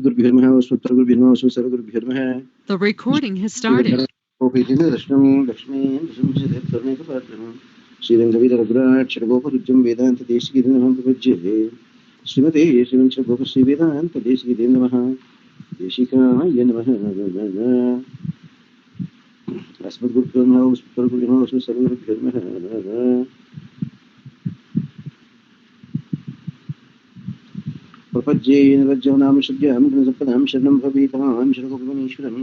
The recording has started. श्रीमते श्रीवंशगोपश्री वेदांत देशिके नमः देशिकाय नमः अस्मद्गुरुभ्यो नमः सर्वगुरुभ्यो नमः प्रपज्येन वज्रो नाम शुद्ध्यां गुणसम्पदां शरणं भवेतां शरणगोपमनीश्वरम्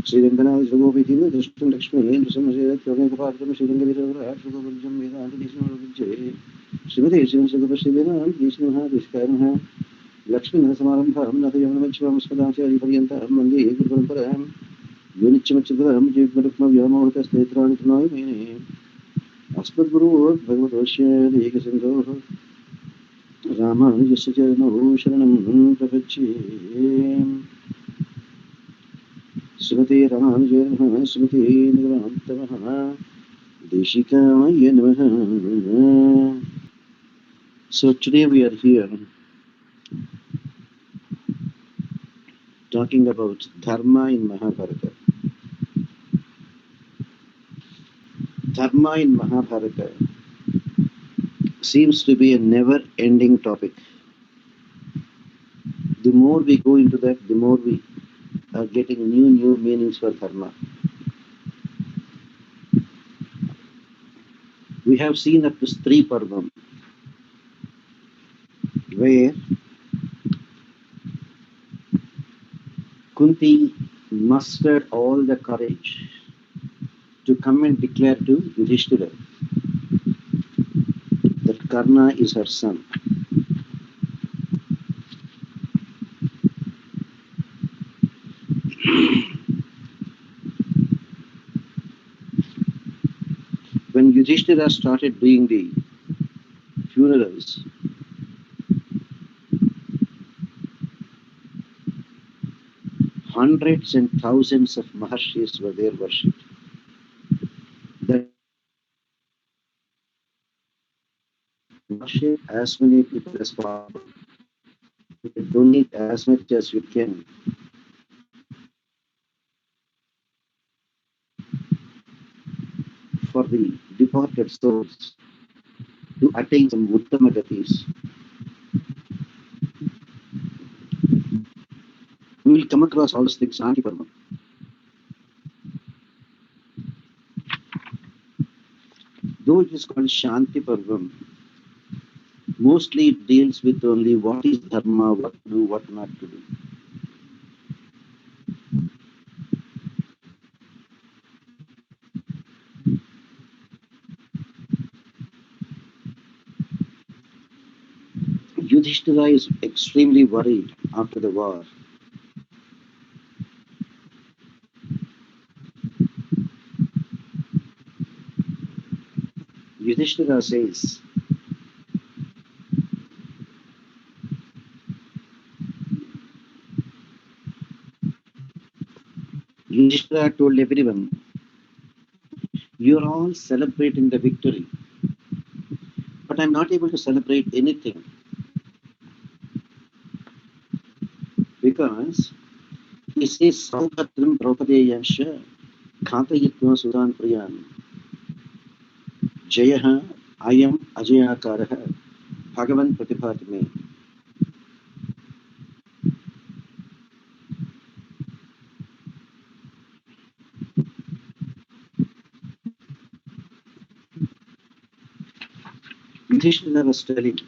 श्रीरङ्गनाथगोपीति दृष्टं लक्ष्मी नृसिंहसेवत्योमेकपात्रं श्रीरङ्गवीरगुरुजं वेदान्तदेशिकमनुविद्ये श्रीमते श्रीवंशगोपश्री वेदांत देशिनमः देशिकाय नमः लक्ष्मीनरसमारम्भां नाथयमुनमच्छिवामस्मदाचार्यपर्यन्तां वन्दे गुरुपरम्परां यो नित्यमच्युतपदां जीवरुक्मव्यामोहतस्तेत्राणि तृणाय मेने अस्मद्गुरोर्भगवतोऽस्य देहिकसिन्धोः रामानुजस्य चरणौ शरणं प्रपद्ये श्रीमते रामानुजाय नमः श्रीमते निगमान्त नमः देशिकाय नमः. So today we are here talking about dharma in Mahabharata. Dharma in Mahabharata seems to be a never-ending topic. The more we go into that, the more we are getting new meanings for dharma. We have seen up to Stree Parvam, where Kunti mustered all the courage to come and declare to Yudhishthira that Karna is her son. When Yudhishthira started doing the funerals, hundreds and thousands of Maharshis were there worshipped. That worship as many people as possible. Donate as much as you can. For the departed souls to attain some Uttama Gatis. We will come across all these things Shanti Parvam. Though it is called Shanti Parvam, mostly it deals with only what is dharma, what to do, what not to do. Yudhishthira is extremely worried after the war. Yudhishthira says, Yudhishthira told everyone, you are all celebrating the victory, but I am not able to celebrate anything because he says, Saupatram Praupadeyansha Khatayitva Sudan Priyan Jayaha Ayam Ajayakaraha Bhagavan Pratiphatime. Yudhishthira was telling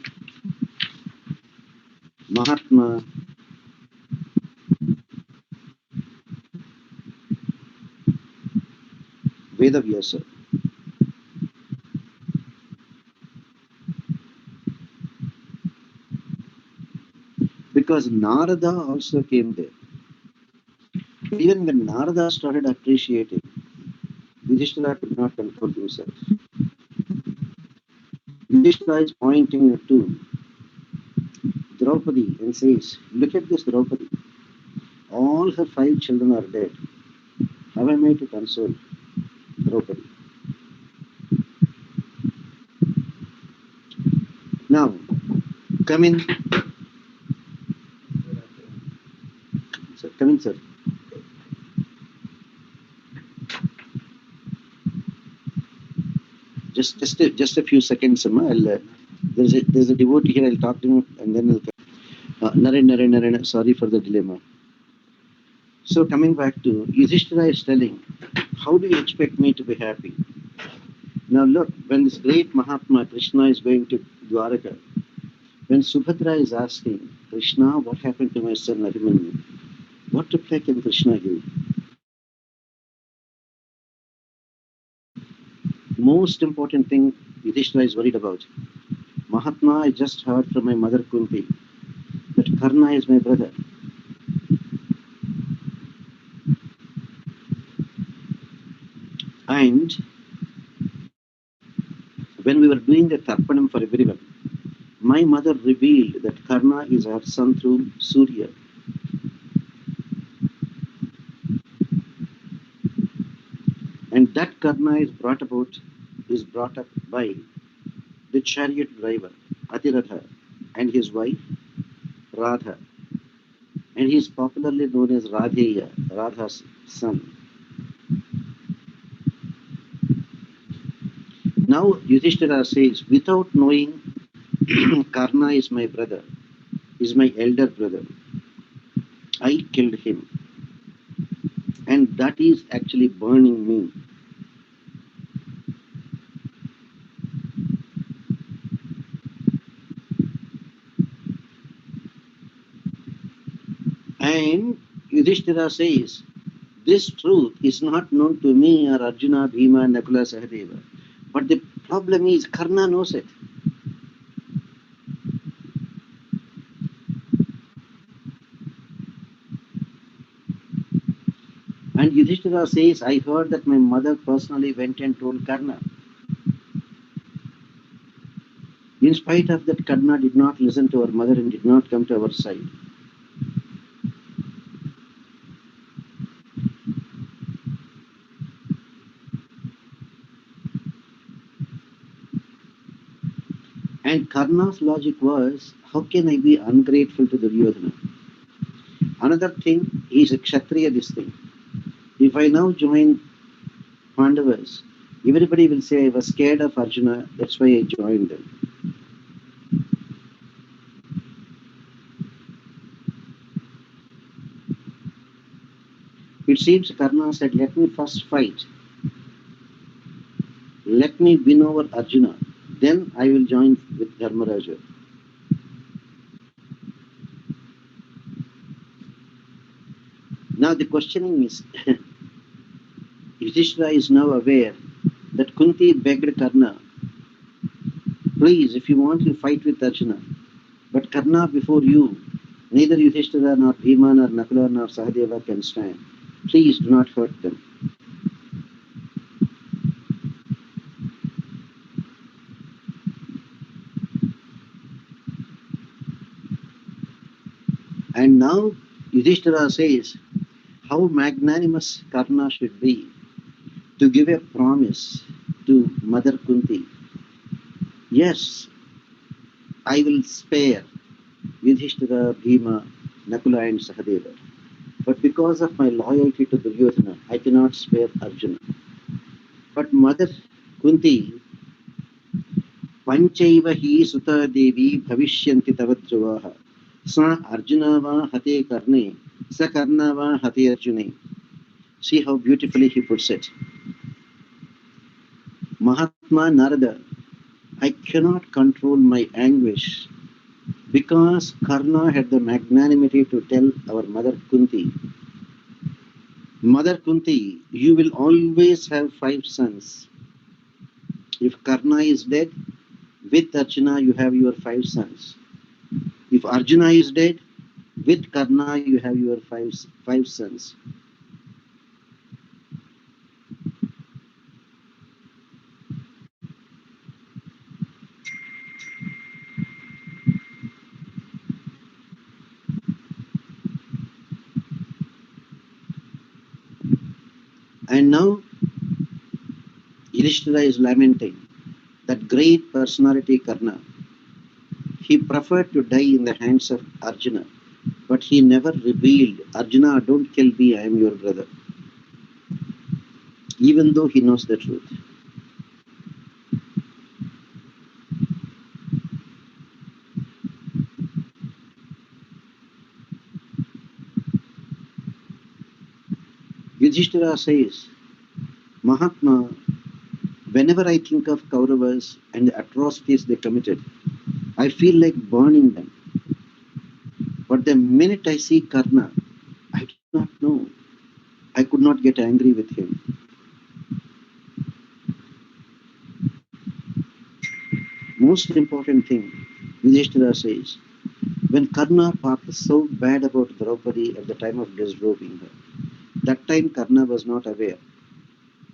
Mahatma Vedavyasa, because Narada also came there. Even when Narada started appreciating, Yudhishthira could not control himself. Yudhishthira is pointing to Draupadi and says, look at this Draupadi. All her 5 children are dead. How am I to console Draupadi? Now, come in Sir, come in, sir. Just a few seconds, Amma. There's a devotee here. I'll talk to him and then he'll come. Naren. Sorry for the dilemma. So coming back to Yudhishthira is telling, how do you expect me to be happy? Now look, when this great Mahatma Krishna is going to Dwaraka, when Subhadra is asking, Krishna, what happened to my son Abhimanyu? What reply can Krishna give? Most important thing Yudhishthira is worried about. Mahatma, I just heard from my mother Kunti that Karna is my brother. And when we were doing the Tarpanam for everyone, my mother revealed that Karna is her son through Surya. And that Karna is brought up by the chariot driver, Atiratha, and his wife, Radha. And he is popularly known as Radheya, Radha's son. Now Yudhishthira says, without knowing Karna is my brother, is my elder brother, I killed him. And that is actually burning me. And Yudhishthira says, this truth is not known to me or Arjuna, Bhima, Nakula, Sahadeva. But the problem is Karna knows it. And Yudhishthira says, I heard that my mother personally went and told Karna. In spite of that, Karna did not listen to her mother and did not come to our side. And Karna's logic was, how can I be ungrateful to Duryodhana? Another thing, he is a Kshatriya, this thing. If I now join Pandavas, everybody will say I was scared of Arjuna, that's why I joined them. It seems Karna said, let me first fight. Let me win over Arjuna. Then I will join with Dharmaraja. Now the questioning is, Yudhishthira is now aware that Kunti begged Karna, please, if you want to fight with Arjuna, but Karna before you, neither Yudhishthira nor Bhima nor Nakula nor Sahadeva can stand. Please do not hurt them. And now Yudhishthira says how magnanimous Karna should be to give a promise to Mother Kunti. Yes, I will spare Yudhishthira, Bhima, Nakula and Sahadeva. But because of my loyalty to Duryodhana, I cannot spare Arjuna. But Mother Kunti, Panchaiva hi Sutta Devi Bhavishyanti Tavadruvaha. Sa Arjuna va hate karne, sa karna va hate Arjune. See how beautifully he puts it. Mahatma Narada, I cannot control my anguish because Karna had the magnanimity to tell our Mother Kunti, Mother Kunti, you will always have 5 sons. If Karna is dead, with Arjuna you have your 5 sons. If Arjuna is dead, with Karna you have your five sons. And now Yudhishthira is lamenting that great personality Karna. He preferred to die in the hands of Arjuna But he never revealed, Arjuna, don't kill me, I am your brother. Even though he knows the truth. Yudhishthira says, Mahatma, whenever I think of Kauravas and the atrocities they committed, I feel like burning them. But the minute I see Karna, I do not know. I could not get angry with him. Most important thing, Yudhishthira says, when Karna talked so bad about Draupadi at the time of disrobing her, that time Karna was not aware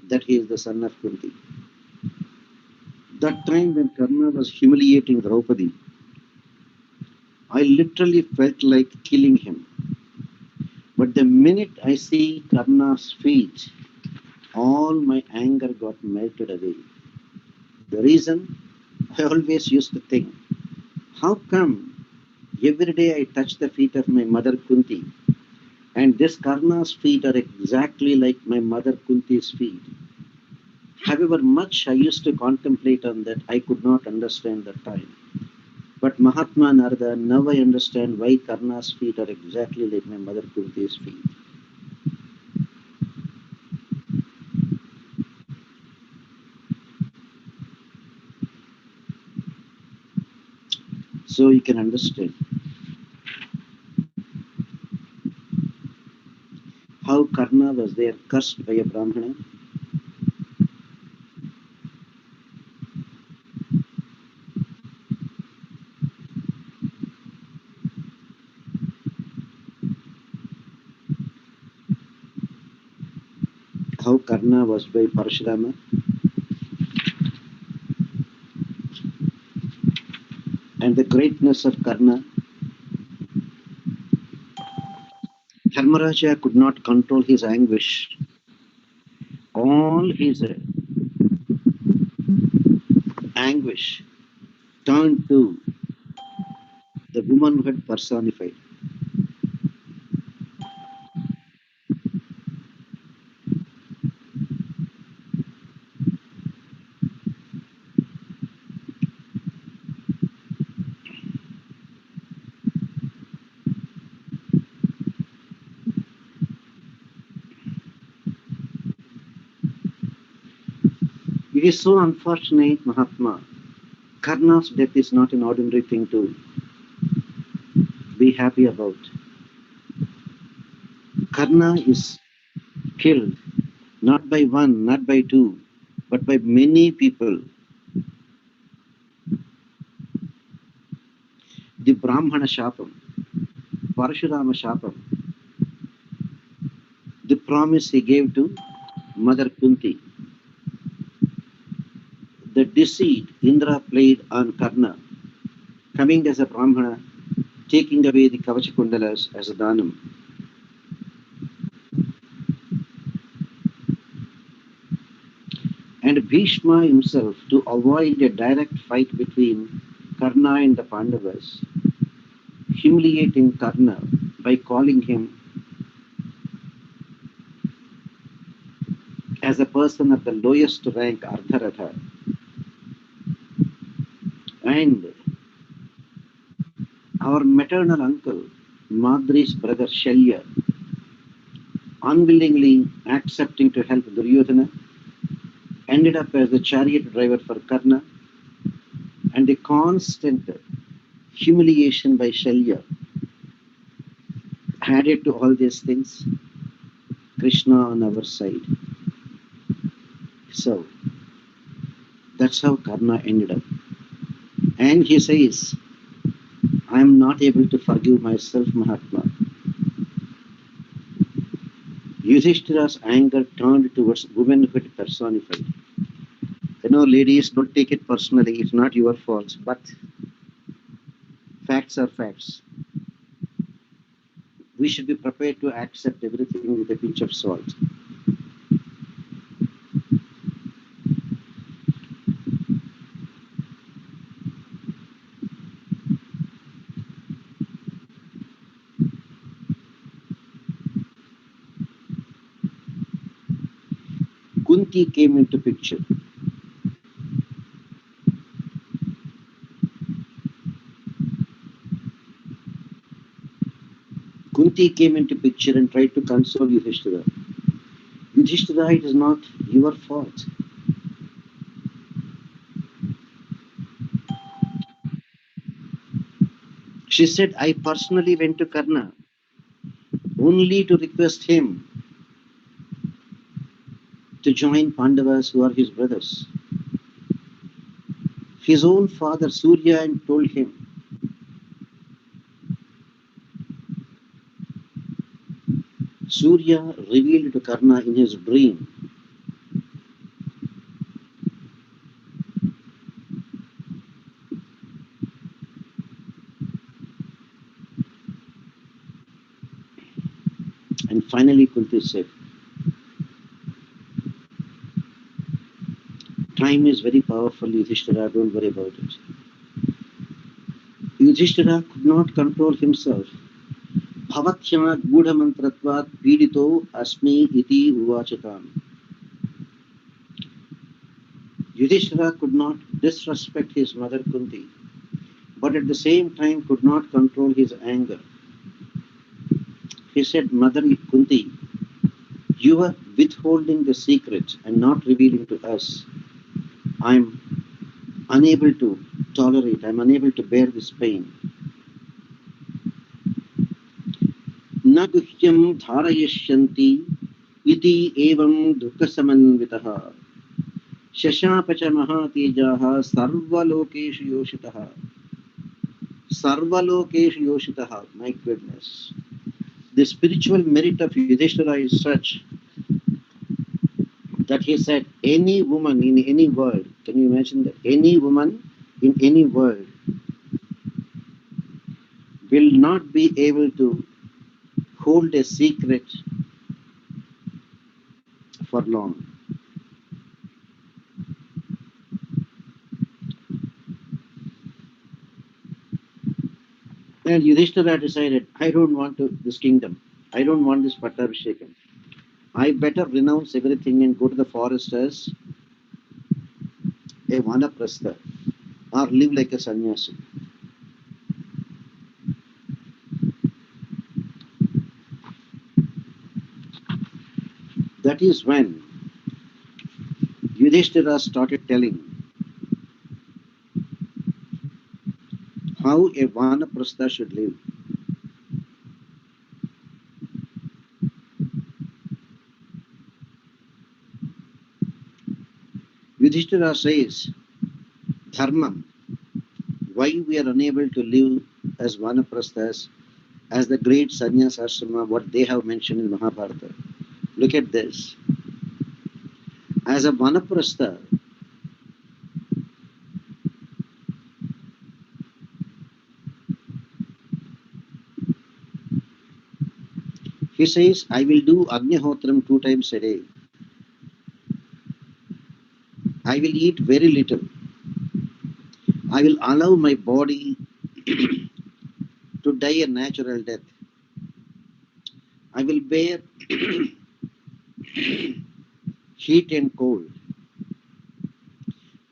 that he is the son of Kunti. That time when Karna was humiliating Draupadi, I literally felt like killing him. But the minute I see Karna's feet, all my anger got melted away. The reason, I always used to think, how come every day I touch the feet of my mother Kunti, and this Karna's feet are exactly like my mother Kunti's feet? However much I used to contemplate on that, I could not understand that time. But Mahatma Narada, now I understand why Karna's feet are exactly like my mother Kunti's feet. So you can understand how Karna was there cursed by a Brahmana. How Karna was by Parashurama. And the greatness of Karna. Dharmaraja could not control his anguish. All his anguish turned to the woman who had personified. It is so unfortunate, Mahatma. Karna's death is not an ordinary thing to be happy about. Karna is killed not by one, not by two, but by many people. The Brahmana Shapam, Parashurama Shapam, the promise he gave to Mother Kunti, the deceit Indra played on Karna, coming as a Brahmana, taking away the Kavachakundalas as a Dhanam. And Bhishma himself, to avoid a direct fight between Karna and the Pandavas, humiliating Karna by calling him as a person of the lowest rank, Ardharatha. And our maternal uncle, Madri's brother Shalya, unwillingly accepting to help Duryodhana, ended up as the chariot driver for Karna, and the constant humiliation by Shalya added to all these things, Krishna on our side. So that's how Karna ended up. And he says, I am not able to forgive myself, Mahatma. Yudhishthira's anger turned towards womanhood personified. You know, ladies, don't take it personally. It's not your fault, but facts are facts. We should be prepared to accept everything with a pinch of salt. Kunti came into picture. Kunti came into picture and tried to console Yudhishthira. Yudhishthira, it is not your fault. She said, I personally went to Karna only to request him to join Pandavas who are his brothers. His own father Surya told him, Surya revealed to Karna in his dream and finally Kunti said, time is very powerful, Yudhishthira, don't worry about it. Yudhishthira could not control himself. Bhavatya gudha mantratvat pidito asmi iti uvachatam. Yudhishthira could not disrespect his mother Kunti, but at the same time could not control his anger. He said, Mother Kunti, you are withholding the secret and not revealing to us. I'm unable to tolerate, I'm unable to bear this pain. Na guhyam dharayashyanti iti evam dukhasamanvitaha shashapacha mahatejaha sarvalokeshu yoshitaha. Sarvalokeshu yoshitaha. My goodness. The spiritual merit of Yudhishthira is such that he said, any woman in any world, can you imagine that? Any woman in any world will not be able to hold a secret for long. And Yudhishthira decided, I don't want this kingdom. I don't want this Pattabhishekam. I better renounce everything and go to the forest as a vanaprastha or live like a sannyasi. That is when Yudhishthira started telling how a vanaprastha should live. Yudhishthira says, Dharmam, why we are unable to live as vanaprasthas, as the great sannyas ashrama, what they have mentioned in Mahabharata. Look at this. As a vanaprastha, he says, I will do Agnihotram 2 times a day. I will eat very little. I will allow my body to die a natural death. I will bear heat and cold.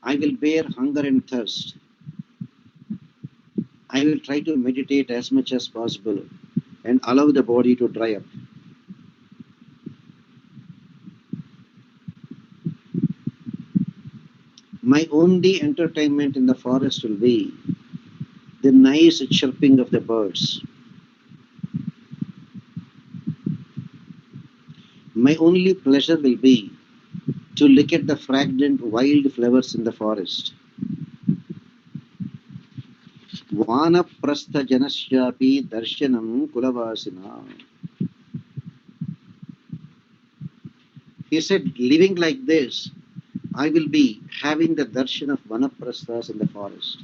I will bear hunger and thirst. I will try to meditate as much as possible and allow the body to dry up. My only entertainment in the forest will be the nice chirping of the birds. My only pleasure will be to look at the fragrant wild flowers in the forest. Vanaprastha janasyapi darshanam kulavasina. He said, living like this, I will be having the darshan of vanaprasthas in the forest.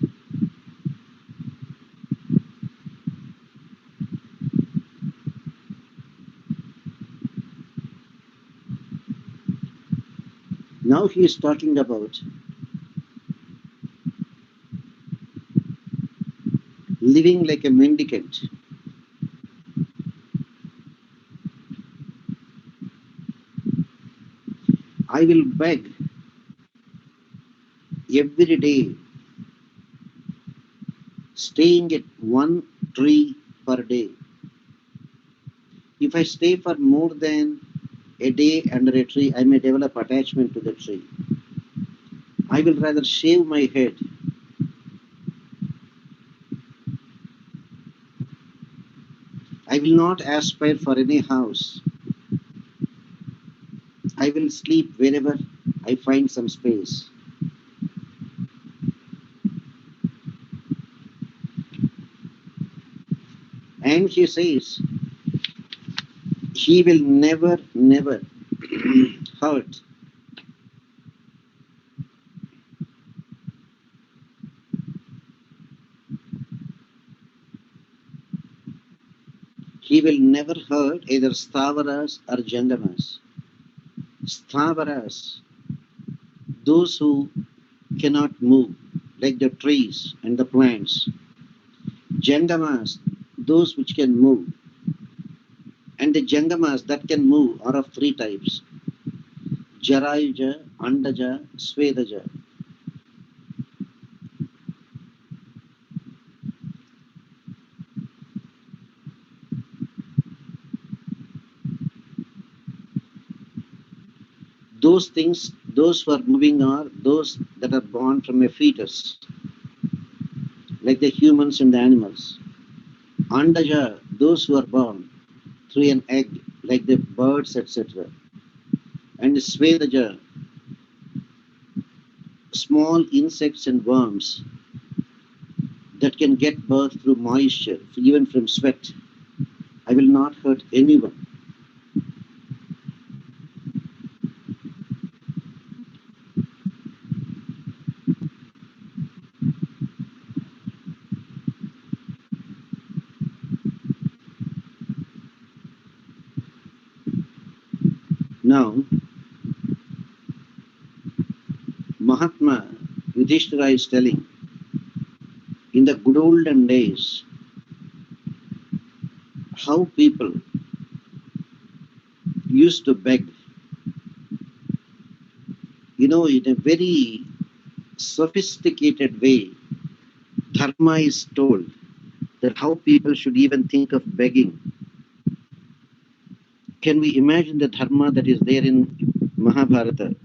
Now he is talking about living like a mendicant. I will beg every day, staying at one tree per day. If I stay for more than a day under a tree, I may develop attachment to the tree. I will rather shave my head. I will not aspire for any house. I will sleep wherever I find some space. And he says, he will never hurt. He will never hurt either Stavaras or Jangamas. Stavaras, those who cannot move, like the trees and the plants. Jangamas, those which can move. And the Jangamas that can move are of three types: Jarayuja, Andaja, Svedaja. Those things, those who are moving are those that are born from a fetus, like the humans and the animals. Andaja, those who are born through an egg, like the birds, etc. And Svedaja, small insects and worms that can get birth through moisture, even from sweat. I will not hurt anyone. Now, Mahatma Yudhishthira is telling, in the good olden days, how people used to beg, in a very sophisticated way. Dharma is told that how people should even think of begging. Can we imagine the dharma that is there in Mahabharata?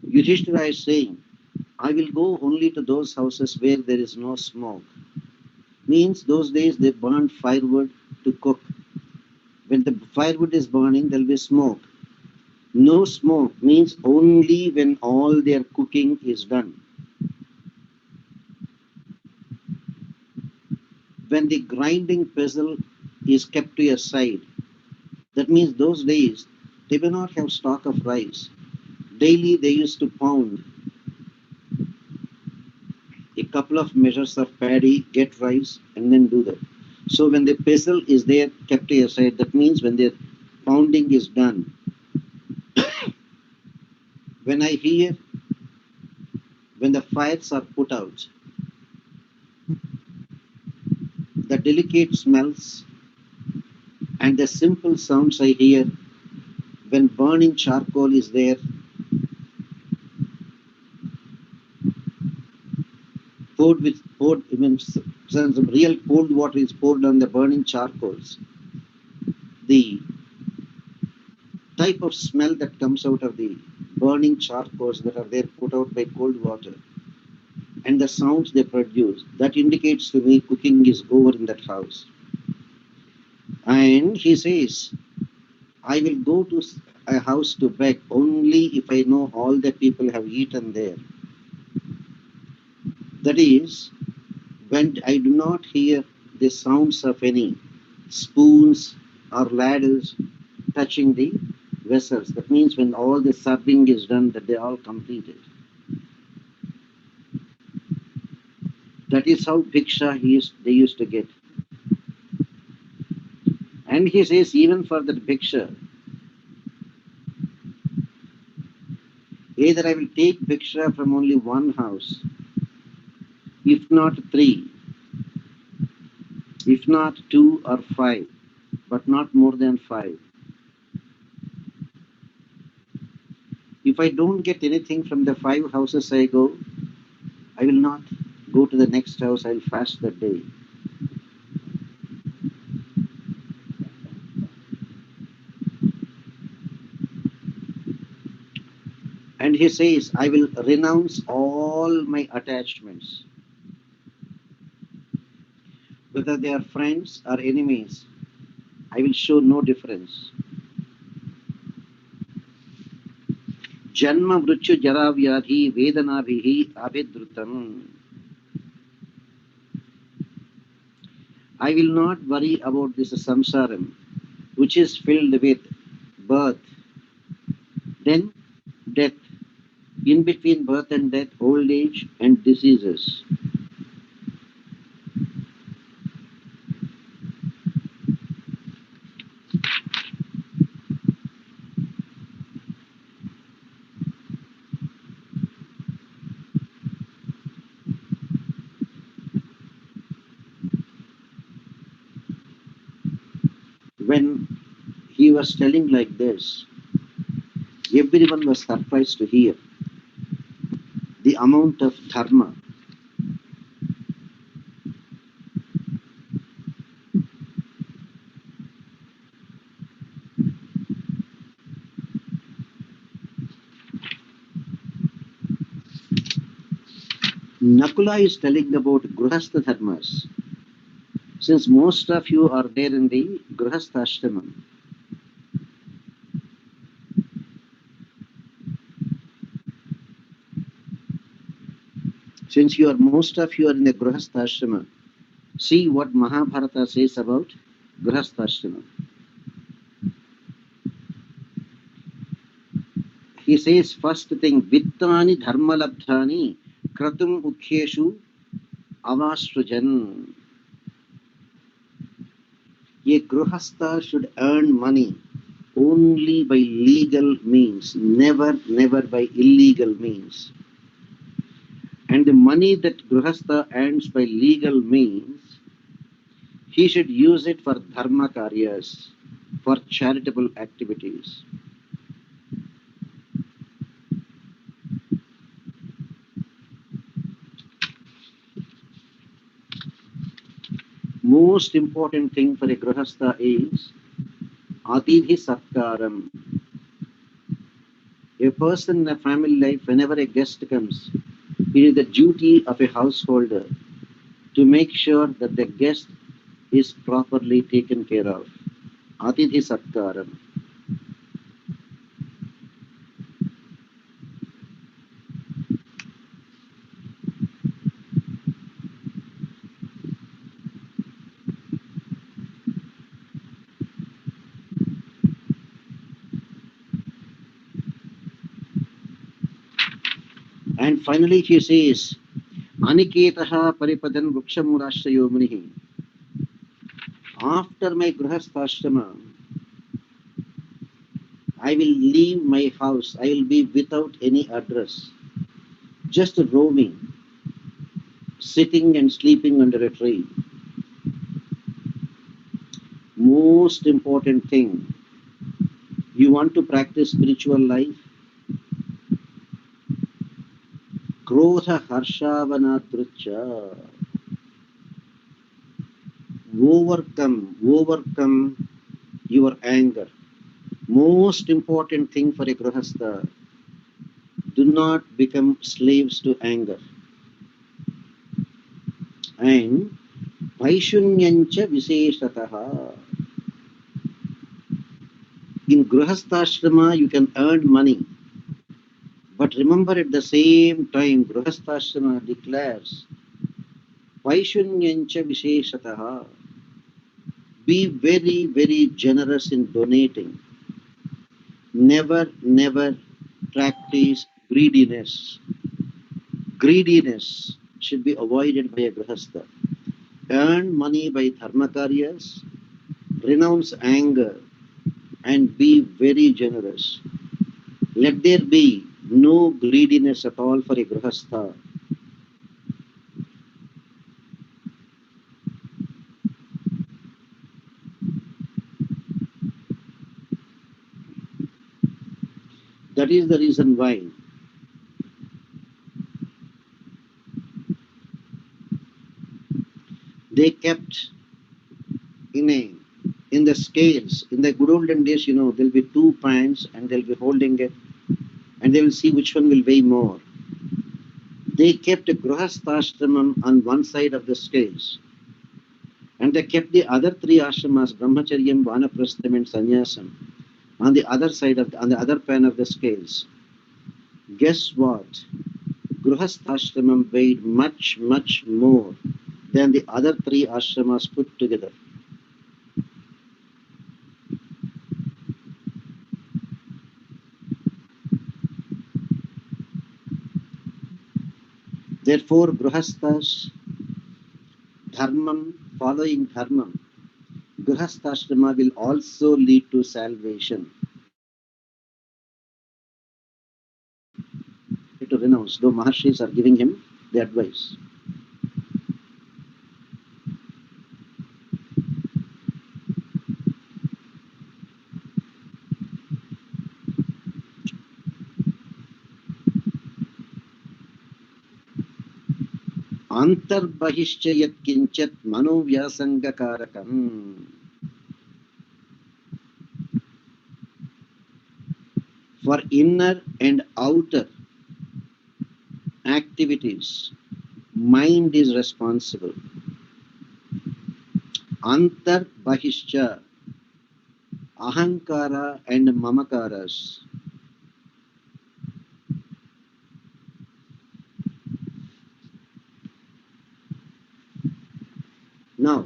Yudhishthira is saying, I will go only to those houses where there is no smoke. Means those days they burned firewood to cook. When the firewood is burning, there will be smoke. No smoke means only when all their cooking is done. When the grinding pestle is kept to a side, that means those days they may not have stock of rice. Daily they used to pound a couple of measures of paddy, get rice, and then do that. So when the pestle is there kept to a side, that means when the pounding is done. When I hear when the fires are put out, the delicate smells and the simple sounds I hear when burning charcoal is there, even some real cold water is poured on the burning charcoals. The type of smell that comes out of the burning charcoals that are there put out by cold water, and the sounds they produce, that indicates to me cooking is over in that house. And he says, I will go to a house to beg only if I know all the people have eaten there. That is, when I do not hear the sounds of any spoons or ladders touching the vessels. That means when all the serving is done, that they all completed. That is how bhiksha they used to get. And he says, even for that bhiksha, either I will take bhiksha from only one house, if not three, if not 2 or 5, but not more than 5. If I don't get anything from the 5 houses I go, I will not go to the next house. I'll fast that day. And he says, I will renounce all my attachments, whether they are friends or enemies. I will show no difference. Janma mrityu jara vyadhi vedanabhihi abhidrutam. I will not worry about this samsaram, which is filled with birth, then death, in between birth and death, old age and diseases. When he was telling like this, everyone was surprised to hear the amount of dharma. Nakula is telling about Grihastha dharmas. Since most of you are there in the Grihastha ashrama, since most of you are in the Grihastha ashrama, see what Mahabharata says about Grihastha ashrama. He says first thing, Vittani dharmalabdhani kratum ukhyeshu avasrujan. A Grihastha should earn money only by legal means, never by illegal means. And the money that Grihastha earns by legal means, he should use it for dharma karyas, for charitable activities. Most important thing for a Grihastha is Atithi Satkaram. A person in a family life, whenever a guest comes, it is the duty of a householder to make sure that the guest is properly taken care of. Atithi Satkaram. And finally he says, Aniketaha paripadan vrukshamurashrayo munihi. After my grihasthashrama, I will leave my house. I will be without any address, just roaming, sitting and sleeping under a tree. Most important thing, you want to practice spiritual life? Krodha harshavanadrucha. Overcome your anger. Most important thing for a grihastha, do not become slaves to anger. And Vaishunyancha Visheshataha. In Grihasthashrama you can earn money. But remember at the same time Grihasthashrama declares Vaishunyancha Visheshataha. Be very generous in donating. Never practice greediness. Greediness should be avoided by a grihastha. Earn money by dharma karyas, renounce anger, and be very generous. Let there be no greediness at all for a grihastha. That is the reason why they kept in the scales. In the good olden days, there'll be 2 pans and they'll be holding it, and they will see which one will weigh more. They kept a grahasthashramam on one side of the scales, and they kept the other 3 ashramas, brahmacharyam, vanaprastham, and sannyasam, on the other side on the other pan of the scales. Guess what? Grahasthashramam weighed much, much more than the other 3 ashramas put together. Therefore, grahasthas, dharmam, following dharmam, grahasthashrama will also lead to salvation. To renounce, though Maharshis are giving him the advice. Antarbahishcha yat kinchat mano vyasangakarakam. For inner and outer activities, mind is responsible. Antarbahishcha, ahankara and mamakaras. Now,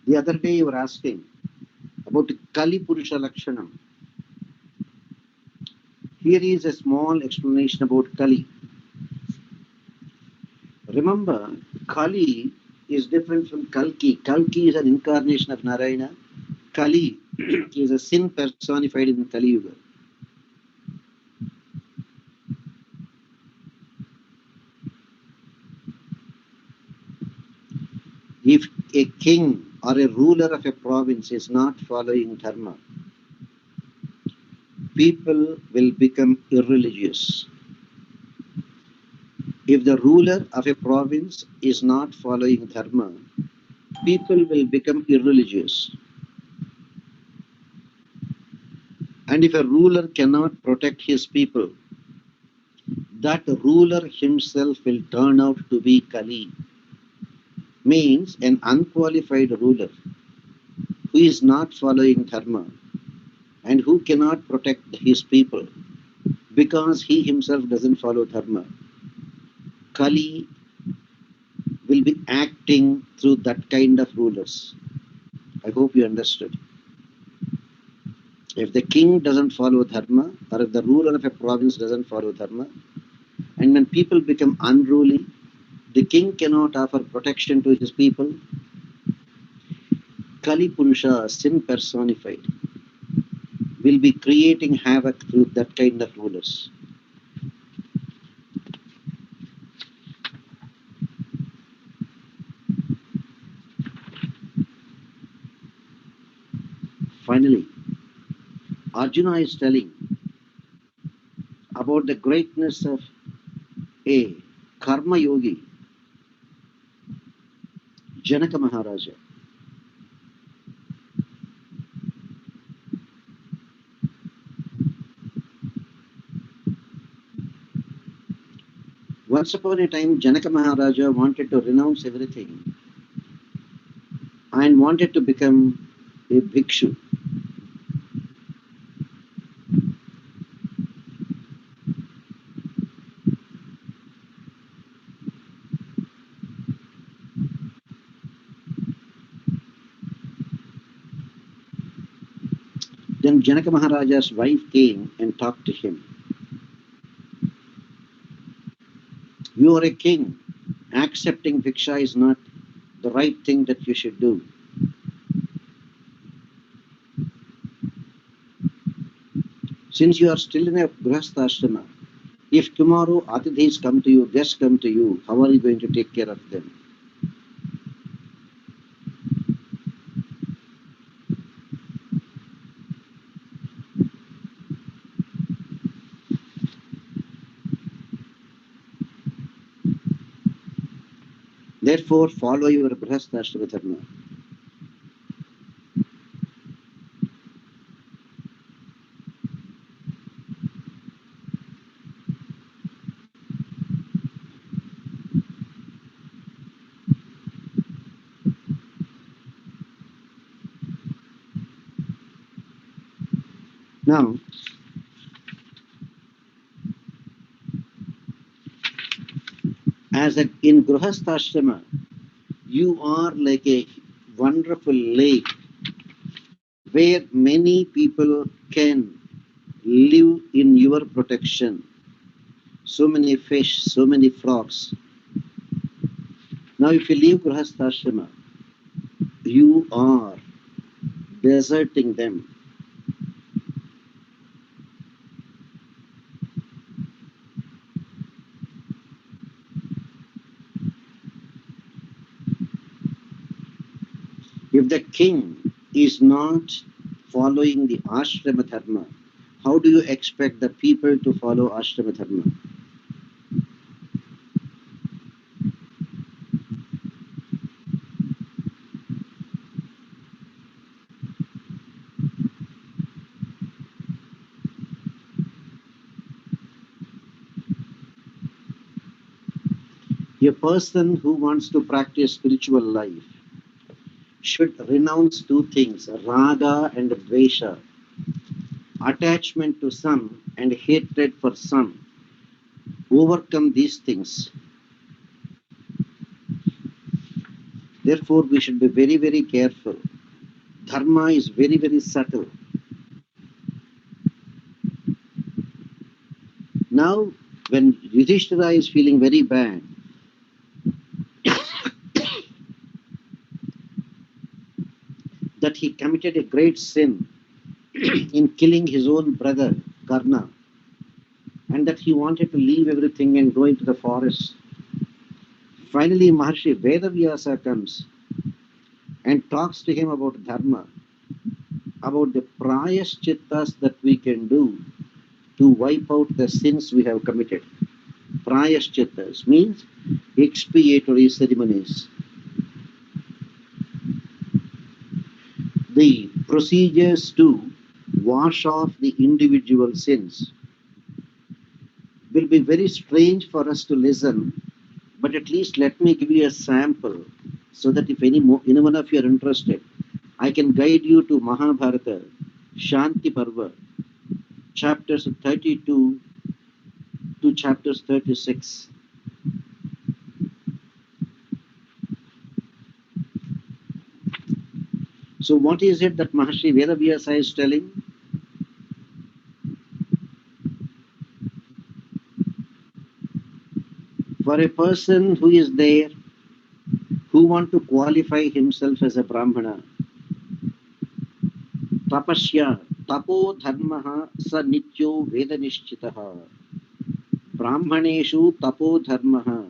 the other day you were asking about Kali Purusha Lakshanam. Here is a small explanation about Kali. Remember, Kali is different from Kalki. Kalki is an incarnation of Narayana. Kali is a sin personified in Kali Yuga. If a king or a ruler of a province is not following dharma, people will become irreligious. If the ruler of a province is not following dharma, people will become irreligious. And if a ruler cannot protect his people, that ruler himself will turn out to be Kali. Means an unqualified ruler who is not following dharma and who cannot protect his people because he himself doesn't follow dharma. Kali will be acting through that kind of rulers. I hope you understood. If the king doesn't follow dharma, or if the ruler of a province doesn't follow dharma, and when people become unruly, the king cannot offer protection to his people, Kali Purusha, sin personified, will be creating havoc through that kind of rulers. Finally, Arjuna is telling about the greatness of a karma yogi, Janaka Maharaja. Once upon a time, Janaka Maharaja wanted to renounce everything and wanted to become a bhikshu. Then Janaka Maharaja's wife came and talked to him. You are a king. Accepting bhiksha is not the right thing that you should do. Since you are still in a grahastha ashrama, if tomorrow atidhis come to you, guests come to you, how are you going to take care of them? Therefore, follow your Grihastha dharma. Now, as in Grihastha, you are like a wonderful lake where many people can live in your protection. So many fish, so many frogs. Now, if you leave Grihastha, you are deserting them. If the king is not following the ashrama dharma, how do you expect the people to follow ashrama dharma? A person who wants to practice spiritual life should renounce two things, raga and dvesha, attachment to some and hatred for some. Overcome these things. Therefore, we should be very, very careful. Dharma is very, very subtle. Now, when Yudhishthira is feeling very bad, that he committed a great sin in killing his own brother, Karna, and that he wanted to leave everything and go into the forest. Finally, Maharshi Vedavyasa comes and talks to him about dharma, about the prayashchittas that we can do to wipe out the sins we have committed. Prayashchittas means expiatory ceremonies. The procedures to wash off the individual sins will be very strange for us to listen, but at least let me give you a sample so that if any one of you are interested, I can guide you to Mahabharata, Shanti Parva, chapters 32 to chapters 36. So what is it that Maharshi Vedavyasa is telling? For a person who is there, who want to qualify himself as a Brahmana, tapasya, tapo dharmaha sa nityo vedanishchitaha. Brahmaneshu tapo dharmaha.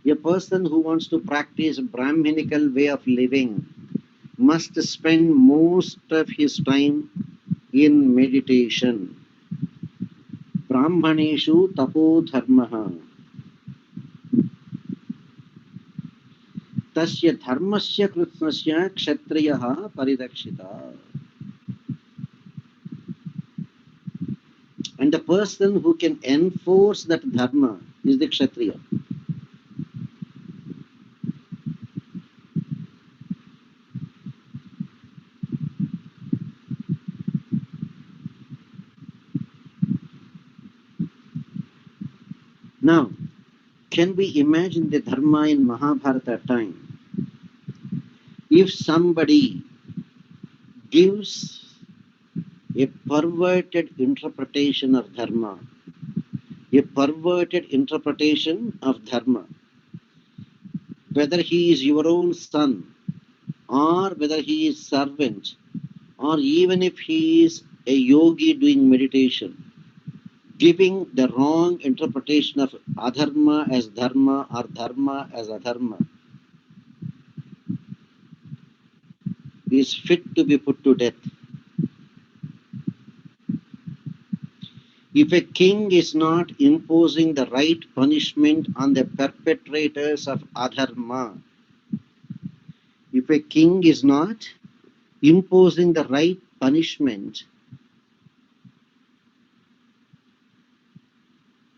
A person who wants to practice Brahminical way of living must spend most of his time in meditation. Brahmaneshu tapo dharmaha. Tasya dharmasya krutnasya kshatriyaha paridakshita. And the person who can enforce that dharma is the kshatriya. Now, can we imagine the dharma in Mahabharata time? If somebody gives a perverted interpretation of dharma, whether he is your own son, or whether he is servant, or even if he is a yogi doing meditation, giving the wrong interpretation of adharma as dharma or dharma as adharma, is fit to be put to death. If a king is not imposing the right punishment on the perpetrators of adharma, if a king is not imposing the right punishment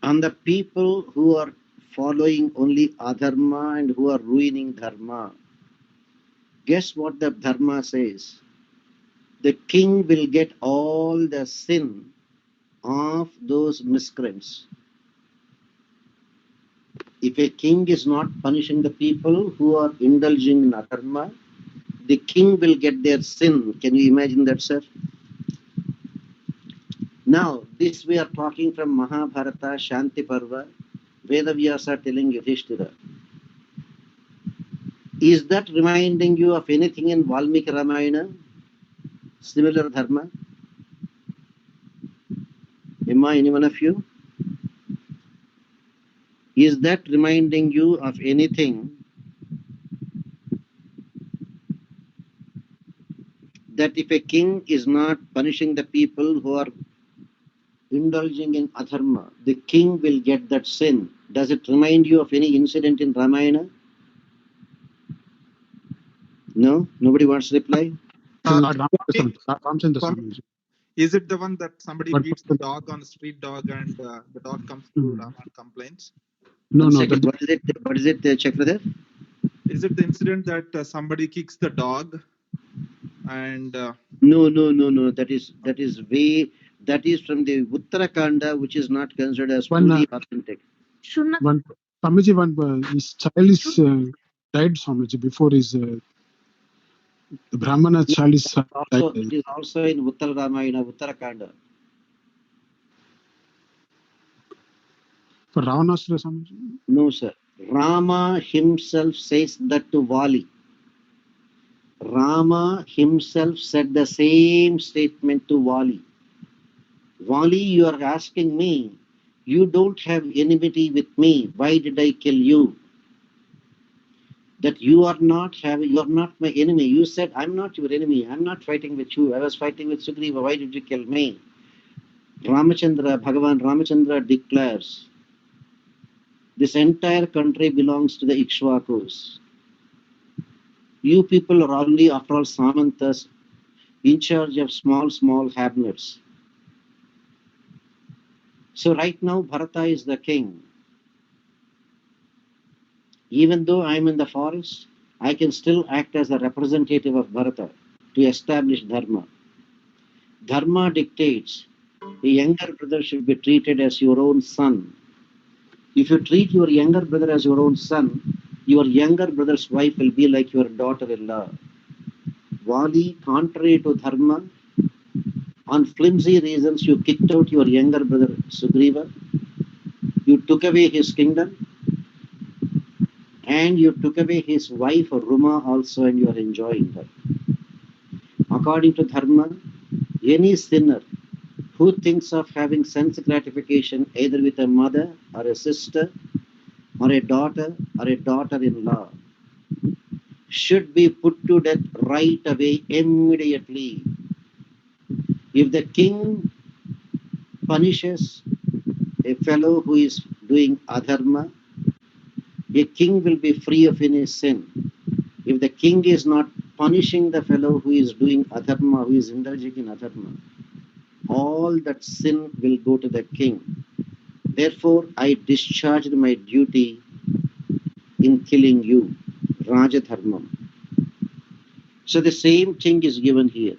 on the people who are following only adharma and who are ruining dharma, guess what the dharma says? The king will get all the sin of those miscreants. If a king is not punishing the people who are indulging in adharma, the king will get their sin. Can you imagine that, sir? Now, this we are talking from Mahabharata, Shanti Parva, Vedavyasa telling Yudhishthira. Is that reminding you of anything in Valmiki Ramayana? Similar dharma? Emma, any one of you? Is that reminding you of anything that if a king is not punishing the people who are indulging in adharma, the king will get that sin? Does it remind you of any incident in Ramayana? No? Nobody wants to reply? Ramchandra Swami. Is it the one that somebody beats the dog on the street dog and the dog comes to Rama and complains? No. What is it? What is it, Chakradev? Is it the incident that somebody kicks the dog and? No. That is from the Uttarakanda, which is not considered as fully authentic. Swamiji, his child is died, Swamiji, before his the Brahmana child is also, it is also in Uttara Ramayana, Uttarakanda. For Ravanasura, Swamiji? No, sir. Rama himself says that to Vali. Rama himself said the same statement to Vali. Vali, you are asking me, you don't have enmity with me. Why did I kill you? That you are not my enemy. You said, I'm not your enemy. I'm not fighting with you. I was fighting with Sugriva. Why did you kill me? Bhagavan Ramachandra declares, this entire country belongs to the Ikshvakus. You people are only, after all, Samantas, in charge of small hamlets. So right now, Bharata is the king. Even though I am in the forest, I can still act as a representative of Bharata to establish Dharma. Dharma dictates a younger brother should be treated as your own son. If you treat your younger brother as your own son, your younger brother's wife will be like your daughter-in-law. Vali, contrary to Dharma, on flimsy reasons, you kicked out your younger brother Sugriva, you took away his kingdom, and you took away his wife Ruma also, and you are enjoying her. According to Dharma, any sinner who thinks of having sense gratification either with a mother or a sister or a daughter-in-law should be put to death right away, immediately. If the king punishes a fellow who is doing adharma, a king will be free of any sin. If the king is not punishing the fellow who is doing adharma, who is indulging in adharma, all that sin will go to the king. Therefore, I discharged my duty in killing you, Raja Dharmam. So the same thing is given here.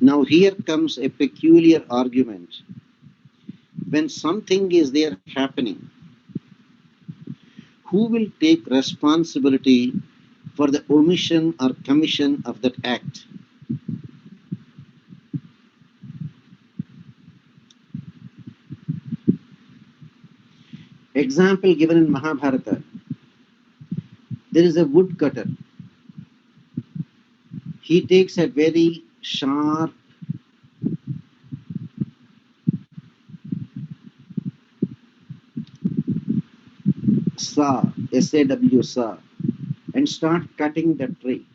Now here comes a peculiar argument. When something is there happening, who will take responsibility for the omission or commission of that act? Example given in Mahabharata. There is a woodcutter. He takes a very sharp saw, SAW saw, and start cutting the tree.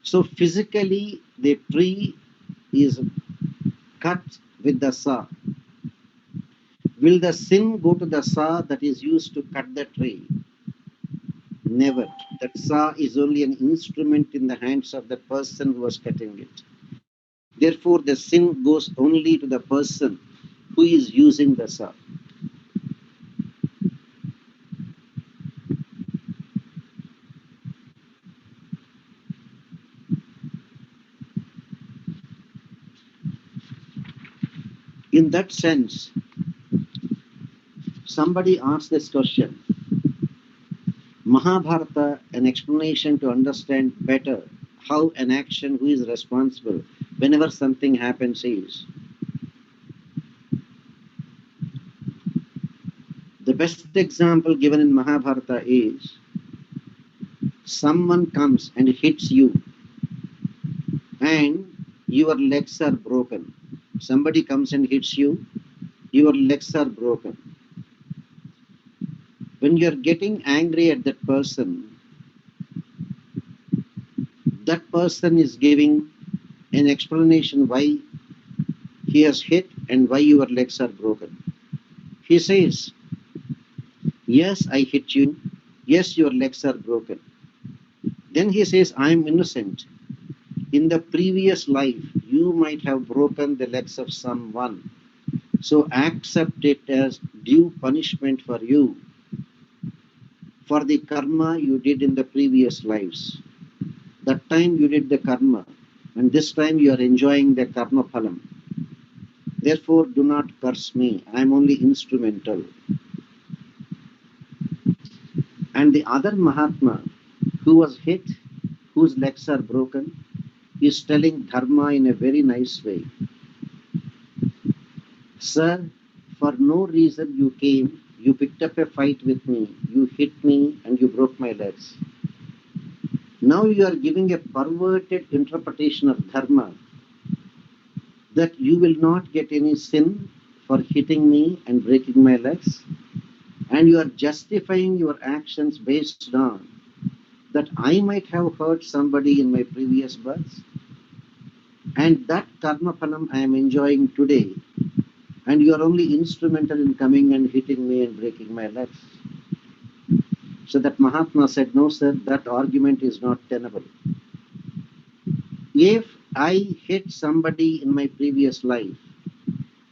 So physically, the tree is cut with the saw. Will the sin go to the saw that is used to cut the tree? Never. That saw is only an instrument in the hands of the person who was cutting it. Therefore, the sin goes only to the person who is using the saw. In that sense, somebody asked this question. Mahabharata, an explanation to understand better how an action, who is responsible whenever something happens is. The best example given in Mahabharata is someone comes and hits you and your legs are broken. Somebody comes and hits you, your legs are broken. When you are getting angry at that person is giving an explanation why he has hit and why your legs are broken. He says, yes, I hit you. Yes, your legs are broken. Then he says, I am innocent. In the previous life, you might have broken the legs of someone. So accept it as due punishment for you for the karma you did in the previous lives. That time you did the karma, and this time you are enjoying the karma phalam. Therefore, do not curse me. I am only instrumental. And the other Mahatma who was hit, whose legs are broken, is telling dharma in a very nice way. Sir, for no reason you came, you picked up a fight with me, you hit me and you broke my legs. Now you are giving a perverted interpretation of dharma that you will not get any sin for hitting me and breaking my legs, and you are justifying your actions based on that I might have hurt somebody in my previous births, and that karma phalam I am enjoying today, and you are only instrumental in coming and hitting me and breaking my legs. So that Mahatma said, no sir, that argument is not tenable. If I hit somebody in my previous life,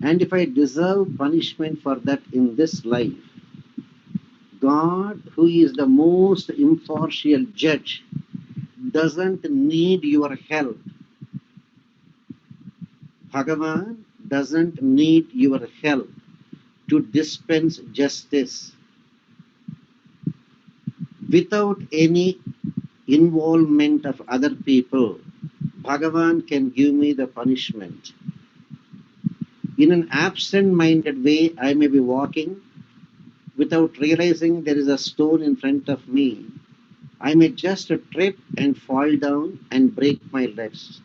and if I deserve punishment for that in this life, God, who is the most impartial judge, doesn't need your help. Bhagavan doesn't need your help to dispense justice. Without any involvement of other people, Bhagavan can give me the punishment. In an absent-minded way, I may be walking without realizing there is a stone in front of me. I may just trip and fall down and break my legs.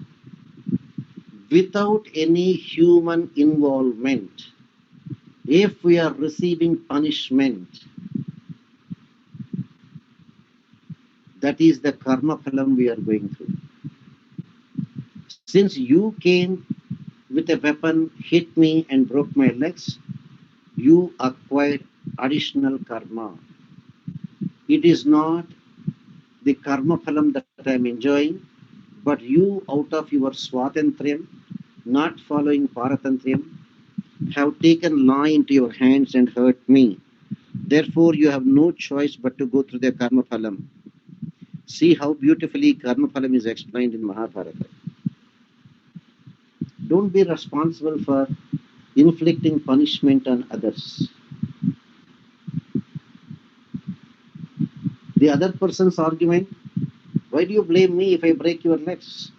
Without any human involvement, if we are receiving punishment, that is the karma phalam we are going through. Since you came with a weapon, hit me and broke my legs, you acquired additional karma. It is not the karma phalam that I am enjoying, but you out of your swatantriyam, not following paratantriyam, have taken law into your hands and hurt me. Therefore, you have no choice but to go through the karma phalam. See how beautifully karma phalam is explained in Mahabharata. Don't be responsible for inflicting punishment on others. The other person's argument, why do you blame me if I break your legs?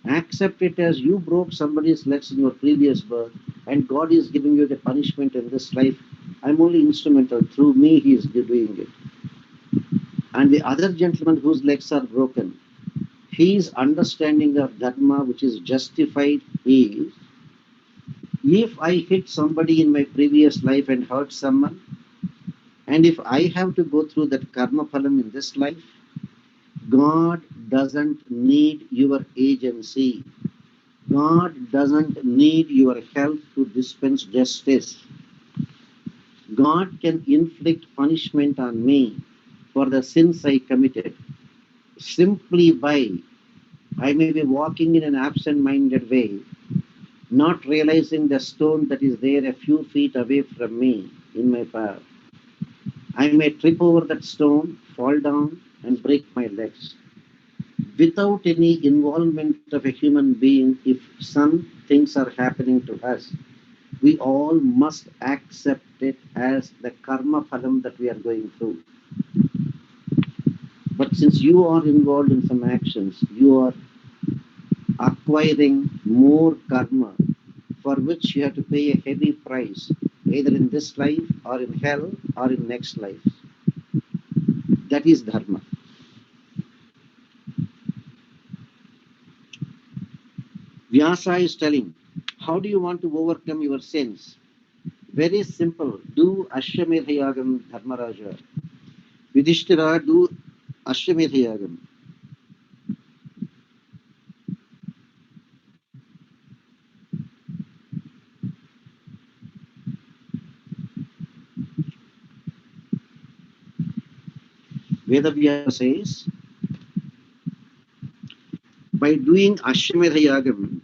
Accept it as you broke somebody's legs in your previous birth, and God is giving you the punishment in this life. I'm only instrumental. Through me, He is doing it. And the other gentleman whose legs are broken, his understanding of dharma, which is justified, is if I hit somebody in my previous life and hurt someone, And if I have to go through that karma phalam in this life, God doesn't need your agency. God doesn't need your help to dispense justice. God can inflict punishment on me for the sins I committed simply by I may be walking in an absent-minded way, not realizing the stone that is there a few feet away from me in my path. I may trip over that stone, fall down, and break my legs. Without any involvement of a human being, if some things are happening to us, we all must accept it as the karma phalam that we are going through. But since you are involved in some actions, you are acquiring more karma for which you have to pay a heavy price, either in this life or in hell or in next life. That is dharma. Vyasa is telling, how do you want to overcome your sins? Very simple. Do Ashwamedha Yagam, Dharmaraja. Yudhishthira, do Ashwamedha Yagam. Vedavyasa says, by doing Ashwamedha Yagam,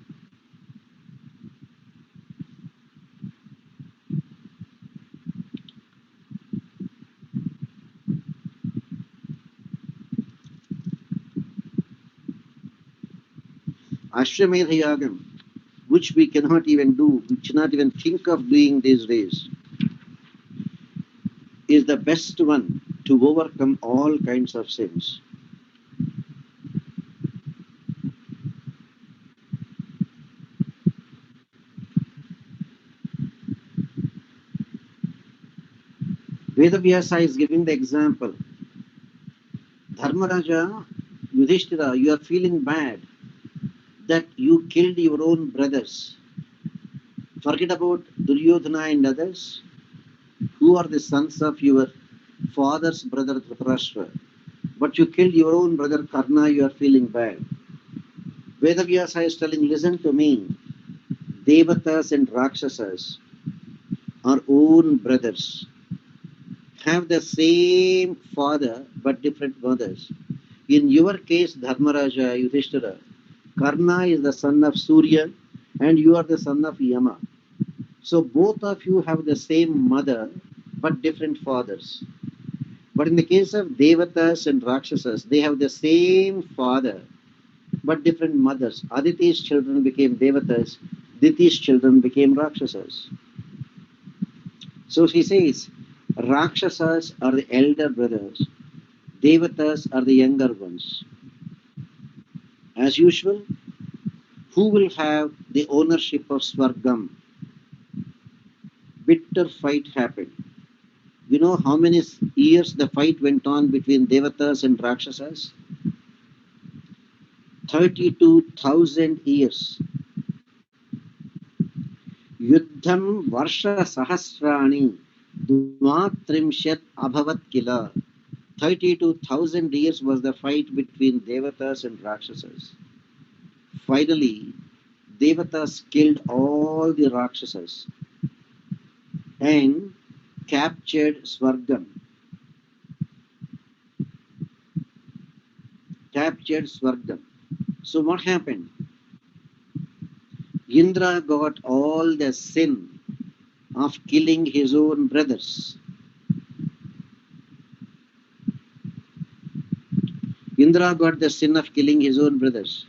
Ashwamedha Yagam, which we cannot even do, which not even think of doing these days, is the best one to overcome all kinds of sins. Vedavyasa is giving the example. Dharmaraja, Yudhishthira, you are feeling bad that you killed your own brothers. Forget about Duryodhana and others who are the sons of your father's brother Dhritarashtra. But you killed your own brother Karna, you are feeling bad. Vedavyasa is telling, listen to me. Devatas and Rakshasas are own brothers, have the same father but different mothers. In your case, Dharmaraja, Yudhishthira, Karna is the son of Surya and you are the son of Yama. So both of you have the same mother but different fathers. But in the case of Devatas and Rakshasas, they have the same father but different mothers. Aditi's children became Devatas, Diti's children became Rakshasas. So she says, Rakshasas are the elder brothers, Devatas are the younger ones. As usual, who will have the ownership of Swargam? Bitter fight happened. You know how many years the fight went on between Devatas and Rakshasas? 32,000 years. Yuddham Varsha Sahasrani Dvatrimshat Abhavat Kila. 32,000 years was the fight between Devatas and Rakshasas. Finally, Devatas killed all the Rakshasas and captured Swargam. So what happened? Indra got all the sin of killing his own brothers. Indra got the sin of killing his own brothers.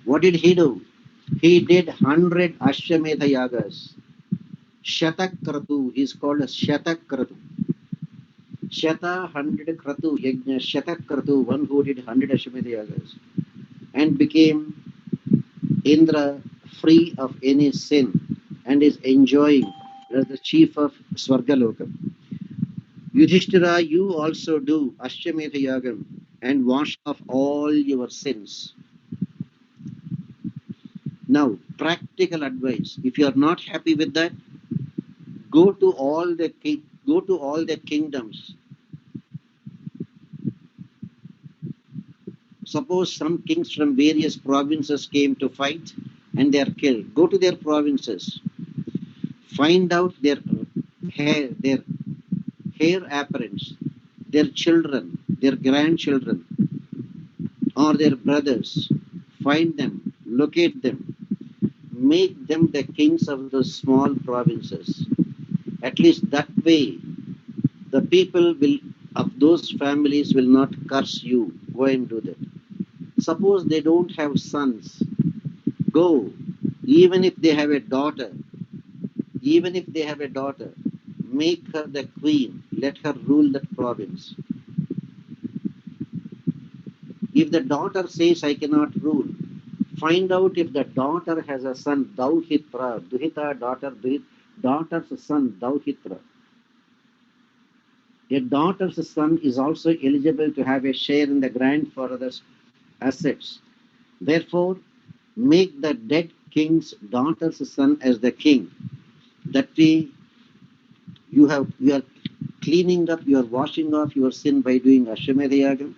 What did he do? He did 100 Ashwamedha Yagas. Shatak Kratu is called as Shatak Kratu. Shata 100 Kratu Yajna, Shatak Kratu, one who did 100 Ashwamedha Yagas and became Indra free of any sin and is enjoying as the chief of Swargalokam. Yudhishthira, you also do Ashwamedha Yagam and wash off all your sins. Now, practical advice. If you are not happy with that, Go to all the kingdoms. Suppose some kings from various provinces came to fight and they are killed. Go to their provinces. Find out their hair apparents, their children, their grandchildren, or their brothers. Find them, locate them, make them the kings of those small provinces. At least that way, the people of those families will not curse you. Go and do that. Suppose they don't have sons. Go. Even if they have a daughter, make her the queen. Let her rule that province. If the daughter says, I cannot rule, find out if the daughter has a son, Dauhitra, Duhita, daughter's son, Dauhitra. A daughter's son is also eligible to have a share in the grandfather's assets. Therefore, make the dead king's daughter's son as the king. That way, you are cleaning up, you are washing off your sin by doing Ashwamedha Yagam,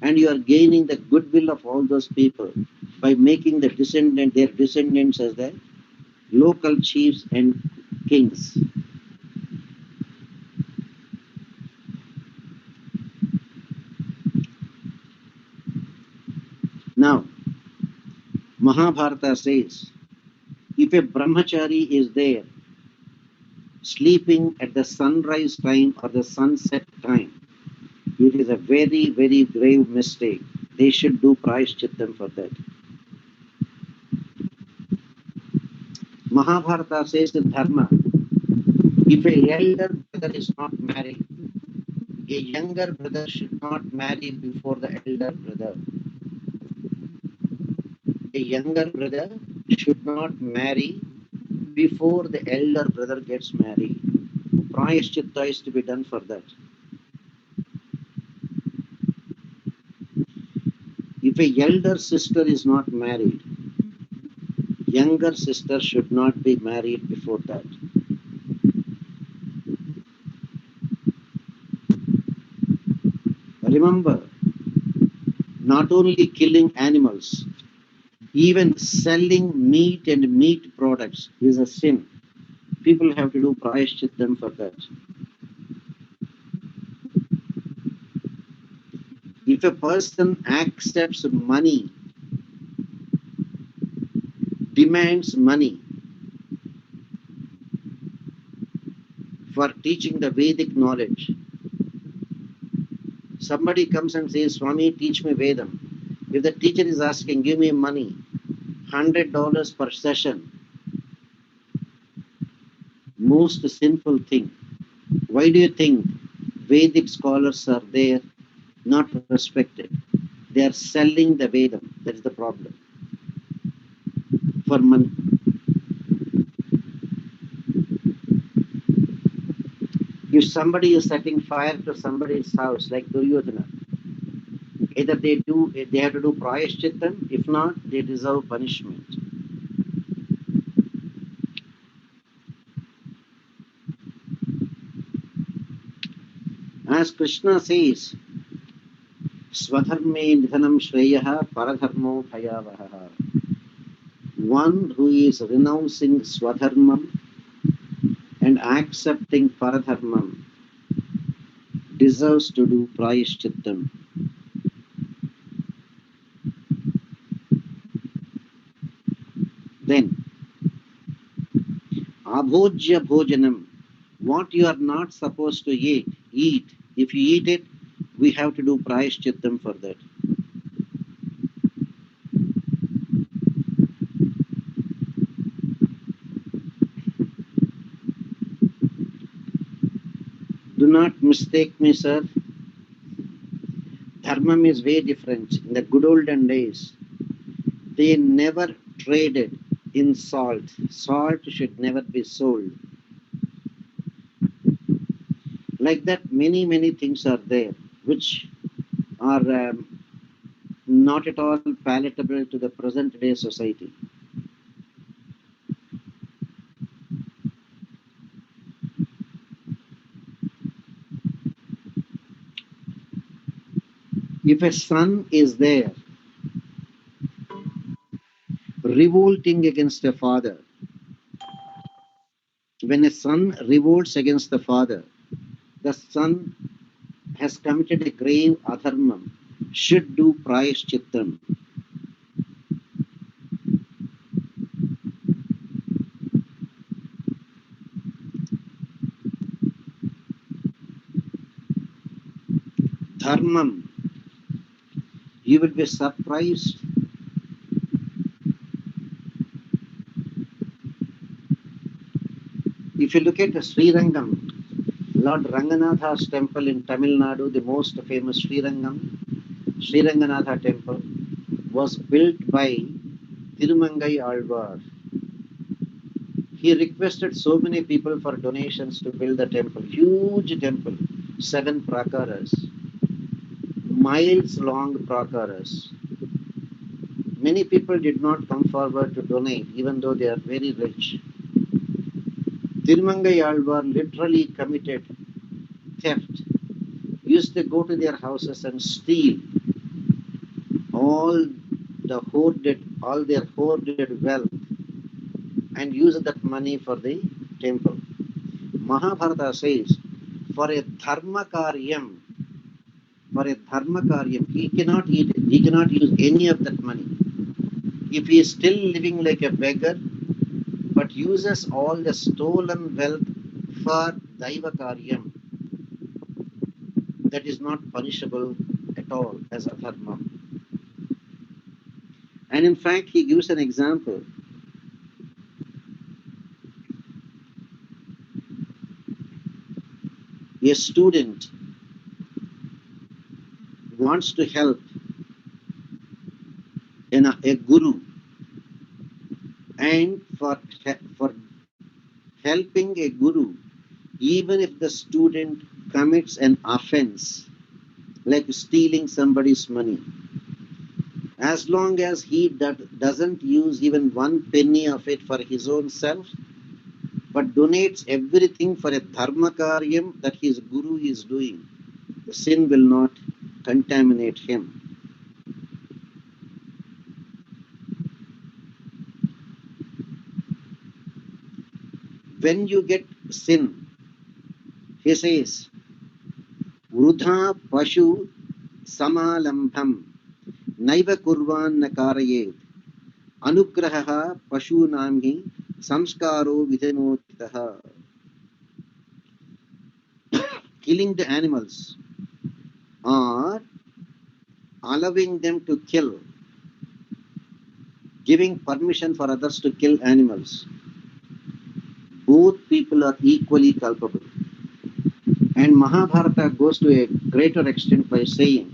and you are gaining the goodwill of all those people by making their descendants as the local chiefs and kings. Now, Mahabharata says, if a brahmachari is there, sleeping at the sunrise time or the sunset time, it is a very, very grave mistake. They should do prayashchittam for that. Mahabharata says in Dharma, if a elder brother is not married, a younger brother should not marry before the elder brother. A younger brother should not marry before the elder brother gets married. Prayashchitta is to be done for that. If a elder sister is not married, younger sister should not be married before that. Remember, not only killing animals, even selling meat and meat products is a sin. People have to do prayashchittam for that. If a person accepts money, demands money for teaching the Vedic knowledge, somebody comes and says, Swami, teach me Vedam. If the teacher is asking, give me money, $100 per session, most sinful thing. Why do you think Vedic scholars are there, not respected? They are selling the Vedam. That is the problem. For money. If somebody is setting fire to somebody's house, like Duryodhana, either they have to do prayashchittam, if not, they deserve punishment. As Krishna says, Swadharme nidhanam shreyaha paradharmo bhayavaha. One who is renouncing swadharmam and accepting paradharmam deserves to do prayashchittam. Then, abhojya bhojanam, what you are not supposed to eat. If you eat it, we have to do prayashchittam for that. Do not mistake me, sir. Dharmam is way different. In the good olden days, they never traded in salt. Salt should never be sold. Like that, many, many things are there which are not at all palatable to the present day society. If a son is there revolting against a father, when a son revolts against the father, the son has committed a grave adharmam, should do prayashchittam. Dharmam. You will be surprised. If you look at the Srirangam, Lord Ranganatha's temple in Tamil Nadu, the most famous Sriranganatha temple, was built by Tirumangai Alvar. He requested so many people for donations to build the temple. Huge temple, 7 prakaras, miles long prakaras. Many people did not come forward to donate, even though they are very rich. Tirumangai Alvar literally committed theft. Used to go to their houses and steal all their hoarded wealth and use that money for the temple. Mahabharata says, for a dharma karyam, he cannot eat it. He cannot use any of that money. If he is still living like a beggar, but uses all the stolen wealth for daiva karyam, that is not punishable at all as a dharma. And in fact, he gives an example. A student wants to help a guru, and for helping a guru, even if the student commits an offense like stealing somebody's money, as long as he doesn't use even 1 penny of it for his own self, but donates everything for a dharma karyam that his guru is doing, the sin will not contaminate him. When you get sin, he says, Vrudha pashu samalambham naiva kurvan nakarayet anugraha pashu namhi samskaro vidhanotitaha. Killing the animals or allowing them to kill, giving permission for others to kill animals, both people are equally culpable. And Mahabharata goes to a greater extent by saying,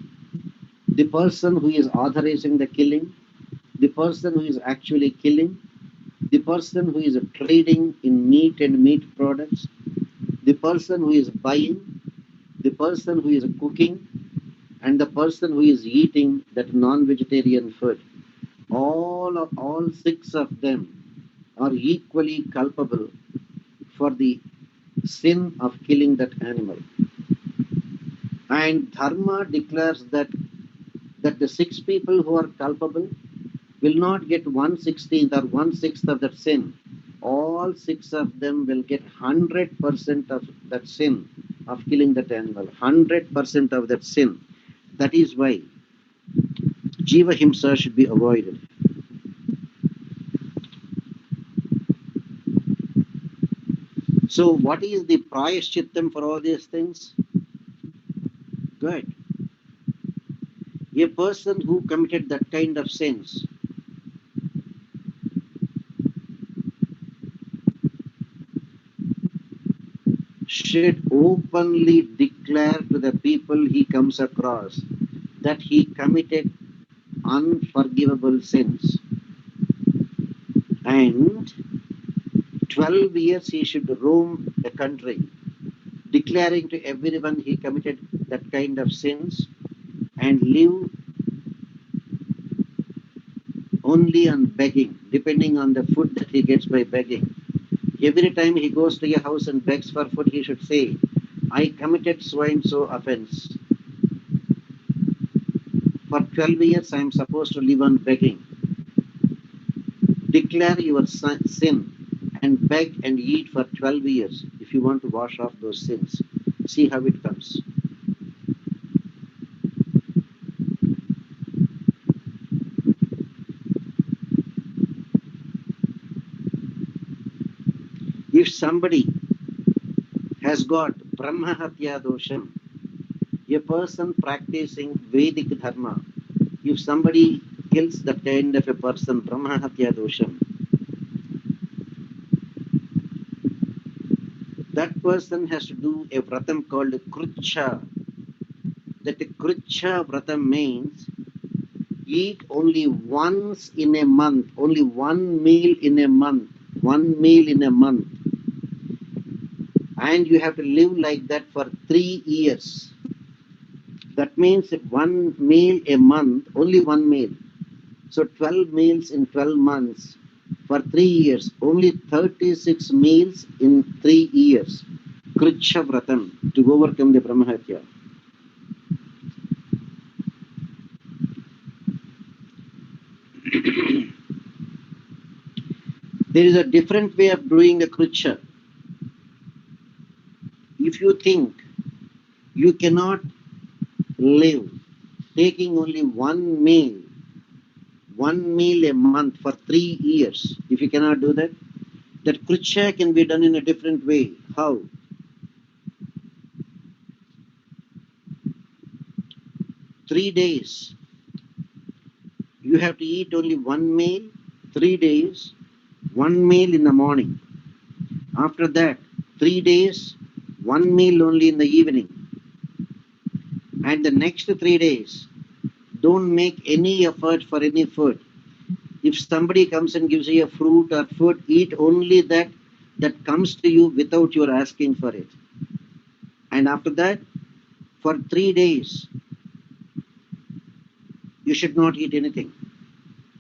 the person who is authorizing the killing, the person who is actually killing, the person who is trading in meat and meat products, the person who is buying, the person who is cooking, and the person who is eating that non-vegetarian food, all 6 of them are equally culpable for the sin of killing that animal. And Dharma declares that the 6 people who are culpable will not get 1/16 or 1/6 of that sin. All 6 of them will get 100% of that sin of killing that animal. 100% of that sin. That is why Jiva Himsa should be avoided. So what is the prayashchittam for all these things? Good. A person who committed that kind of sins should openly declare to the people he comes across that he committed unforgivable sins. And 12 years he should roam the country, declaring to everyone he committed that kind of sins, and live only on begging, depending on the food that he gets by begging. Every time he goes to a house and begs for food, he should say, I committed so and so offense. For 12 years, I am supposed to live on begging. Declare your sin and beg and eat for 12 years if you want to wash off those sins. See how it comes. If somebody has got Brahma Hatya Dosham, a person practicing Vedic Dharma, if somebody kills that kind of a person, Brahma Hatya Dosham, that person has to do a vratam called Krucha. That Krucha vratam means eat only once in a month, only one meal in a month, and you have to live like that for 3 years. That means one meal a month, only one meal. So 12 meals in 12 months for 3 years, only 36 meals in 3 years. Krucha vratam, to overcome the Brahmahatya. There is a different way of doing a Krucha. If you think you cannot live taking only one meal a month for 3 years, if you cannot do that, that Krucha can be done in a different way. How? 3 days. You have to eat only one meal, 3 days, one meal in the morning. After that, 3 days, one meal only in the evening. And the next 3 days, don't make any effort for any food. If somebody comes and gives you a fruit or food, eat only that comes to you without your asking for it. And after that, for 3 days, you should not eat anything.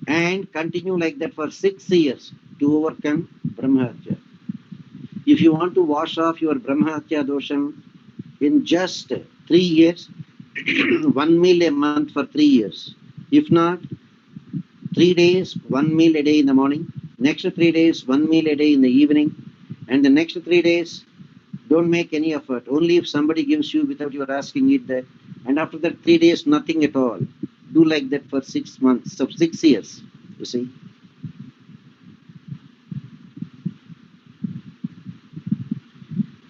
And continue like that for 6 years to overcome Brahmahatya. If you want to wash off your Brahmahatya dosham in just 3 years, one meal a month for 3 years. If not, 3 days, one meal a day in the morning. Next 3 days, one meal a day in the evening. And the next 3 days, don't make any effort. Only if somebody gives you without your asking, eat that. And after that 3 days, nothing at all. Do like that for 6 months, so 6 years, you see.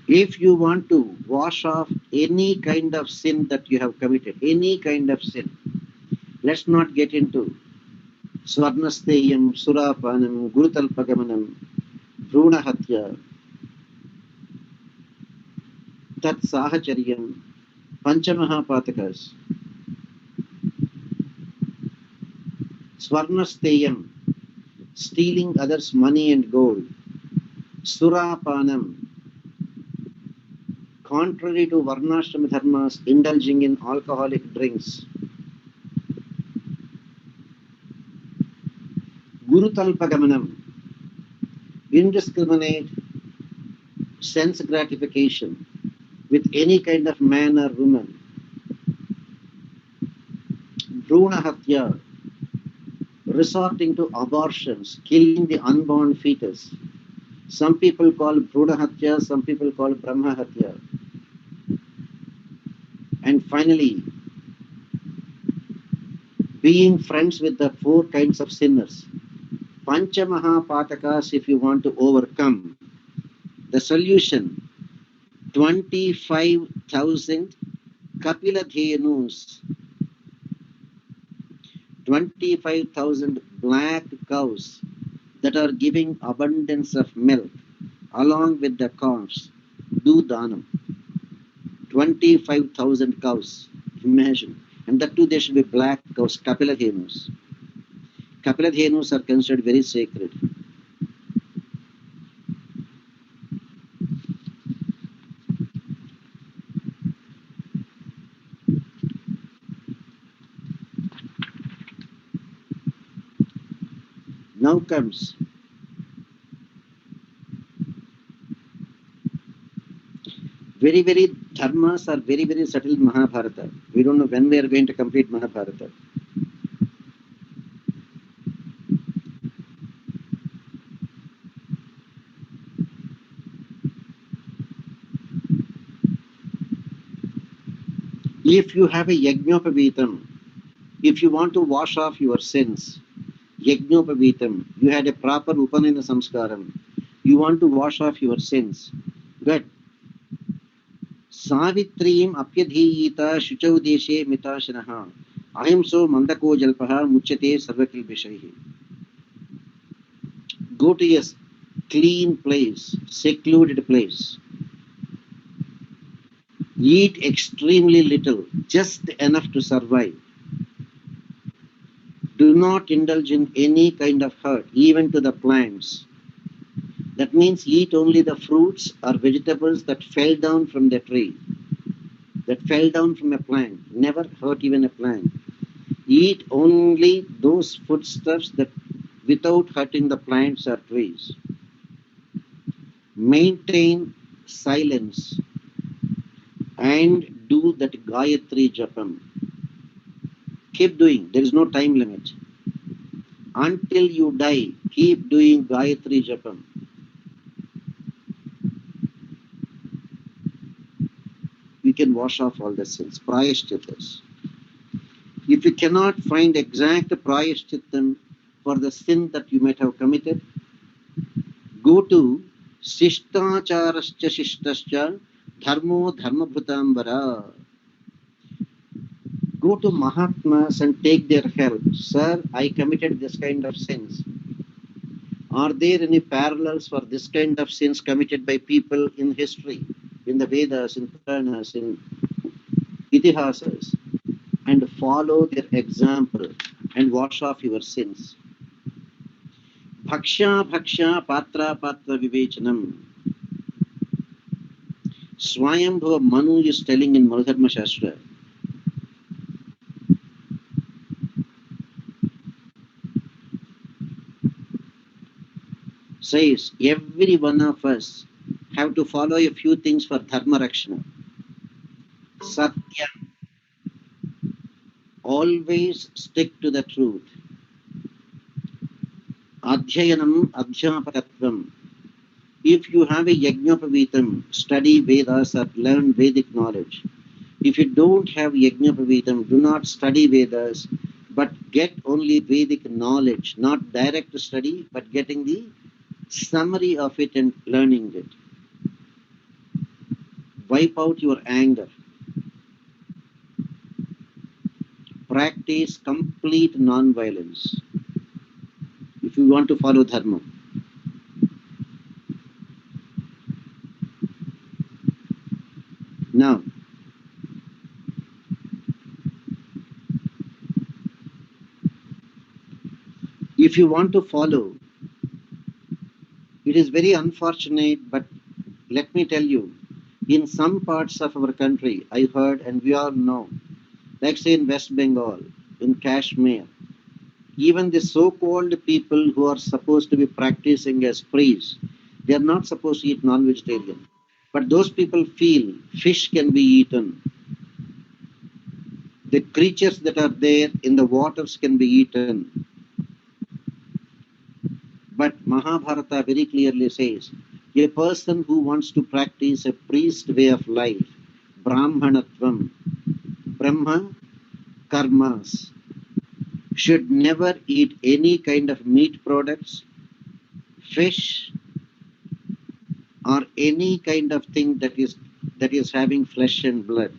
If you want to wash off any kind of sin that you have committed, any kind of sin, let's not get into Swarnasteyam, Surapanam, Gurutalpagamanam, Brunahatya, Tat Sahacharyam, Panchamahapatakas. Swarnasteyam, stealing others' money and gold. Surapanam, contrary to Varnashrama dharmas, indulging in alcoholic drinks. Gurutalpagamanam, indiscriminate sense gratification with any kind of man or woman. Brunahatya, resorting to abortions, killing the unborn fetus. Some people call Brunahatya, some people call Brahmahatya. And finally, being friends with the 4 kinds of sinners. Panchamahapatakas, if you want to overcome. The solution, 25,000 Kapiladhenus, 25,000 black cows that are giving abundance of milk along with the calves. Do dhanam. 25,000 cows. Imagine. And that too, they should be black cows, Kapiladhenus. Kapiladhenus are considered very sacred. Now comes very dharmas are very subtle in Mahabharata. We don't know when we are going to complete Mahabharata. If you have a yajñopavitam, if you want to wash off your sins, yajñopavitam, you had a proper upanayana samskaram, you want to wash off your sins, good. Savitrim apyadhiyita shuchau deshe mitashanaha ahimso mandako jalpaha muchyate sarvakil bishaihi. Go to a clean place, secluded place. Eat extremely little, just enough to survive. Do not indulge in any kind of hurt, even to the plants. That means eat only the fruits or vegetables that fell down from the tree, that fell down from a plant. Never hurt even a plant. Eat only those foodstuffs that without hurting the plants or trees. Maintain silence and do that Gayatri Japam. Keep doing, there is no time limit. Until you die, keep doing Gayatri Japam. You can wash off all the sins, prayashchitas. If you cannot find exact prayashchitam for the sin that you might have committed, go to Sishtacharascha Shishtascha Dharmo Dharmabhutambara. Go to Mahatmas and take their help. Sir, I committed this kind of sins. Are there any parallels for this kind of sins committed by people in history, in the Vedas, in Puranas, in Itihasas? And follow their example and wash off your sins. Bhaksha Bhaksha Patra Patra Vivechanam. Swayambhava Manu is telling in Manudharma Shastra. Says every one of us have to follow a few things for Dharma Rakshana. Satya. Always stick to the truth. Adhyayanam Adhyapakatvam. If you have a Yajñopavitam, study Vedas or learn Vedic knowledge. If you don't have Yajñopavitam, do not study Vedas, but get only Vedic knowledge, not direct study, but getting the summary of it and learning it. Wipe out your anger. Practice complete non-violence if you want to follow Dharma. Now, if you want to follow, it is very unfortunate, but let me tell you, in some parts of our country, I heard and we all know, like say in West Bengal, in Kashmir, even the so-called people who are supposed to be practicing as priests, they are not supposed to eat non-vegetarian. But those people feel fish can be eaten. The creatures that are there in the waters can be eaten. But Mahabharata very clearly says, a person who wants to practice a priest way of life, Brahmanatvam, Brahma karmas, should never eat any kind of meat products, fish, or any kind of thing that is having flesh and blood.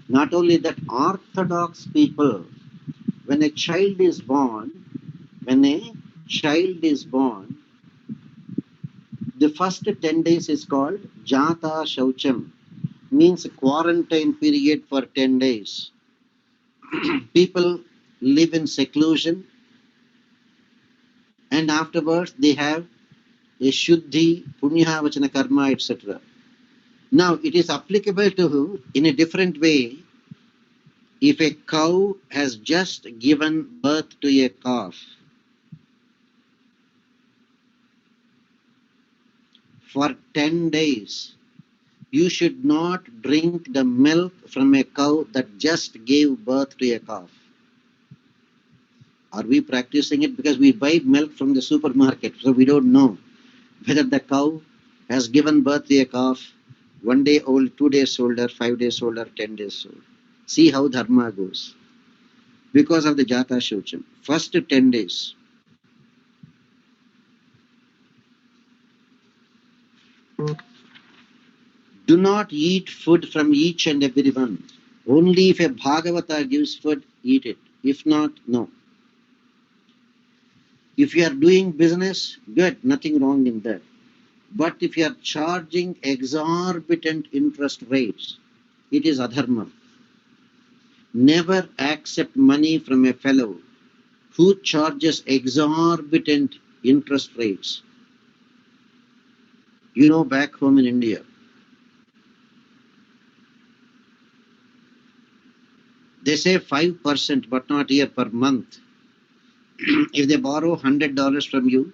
Not only that, orthodox people, when a child is born, the first 10 days is called Jata Shaucham, means a quarantine period for 10 days. People live in seclusion, and afterwards they have a Shuddhi, Punya, Vachana, Karma, etc. Now, it is applicable to, in a different way, if a cow has just given birth to a calf. For 10 days, you should not drink the milk from a cow that just gave birth to a calf. Are we practicing it? Because we buy milk from the supermarket, so we don't know whether the cow has given birth to a calf 1 day old, 2 days old, or 5 days old, or 10 days old. See how dharma goes. Because of the Jata Shocham. First 10 days. Do not eat food from each and every one. Only if a Bhagavata gives food, eat it. If not, no. If you are doing business, good, nothing wrong in that. But if you are charging exorbitant interest rates, it is adharma. Never accept money from a fellow who charges exorbitant interest rates. You know, back home in India, they say 5%, but not here, per month. If they borrow $100 from you,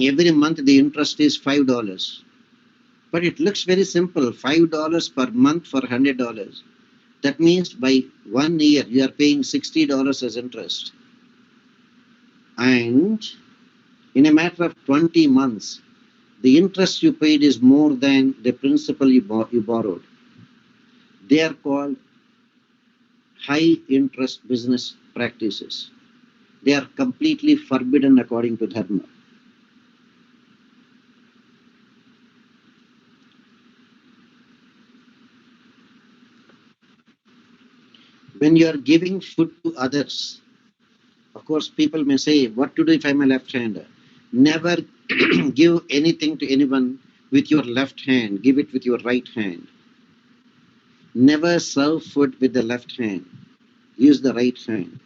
every month the interest is $5. But it looks very simple, $5 per month for $100. That means by 1 year you are paying $60 as interest. And in a matter of 20 months, the interest you paid is more than the principal you borrowed. They are called high interest business practices. They are completely forbidden according to Dharma. When you are giving food to others, of course, people may say, what to do if I'm a left-hander? Never give anything to anyone with your left hand. Give it with your right hand. Never serve food with the left hand. Use the right hand.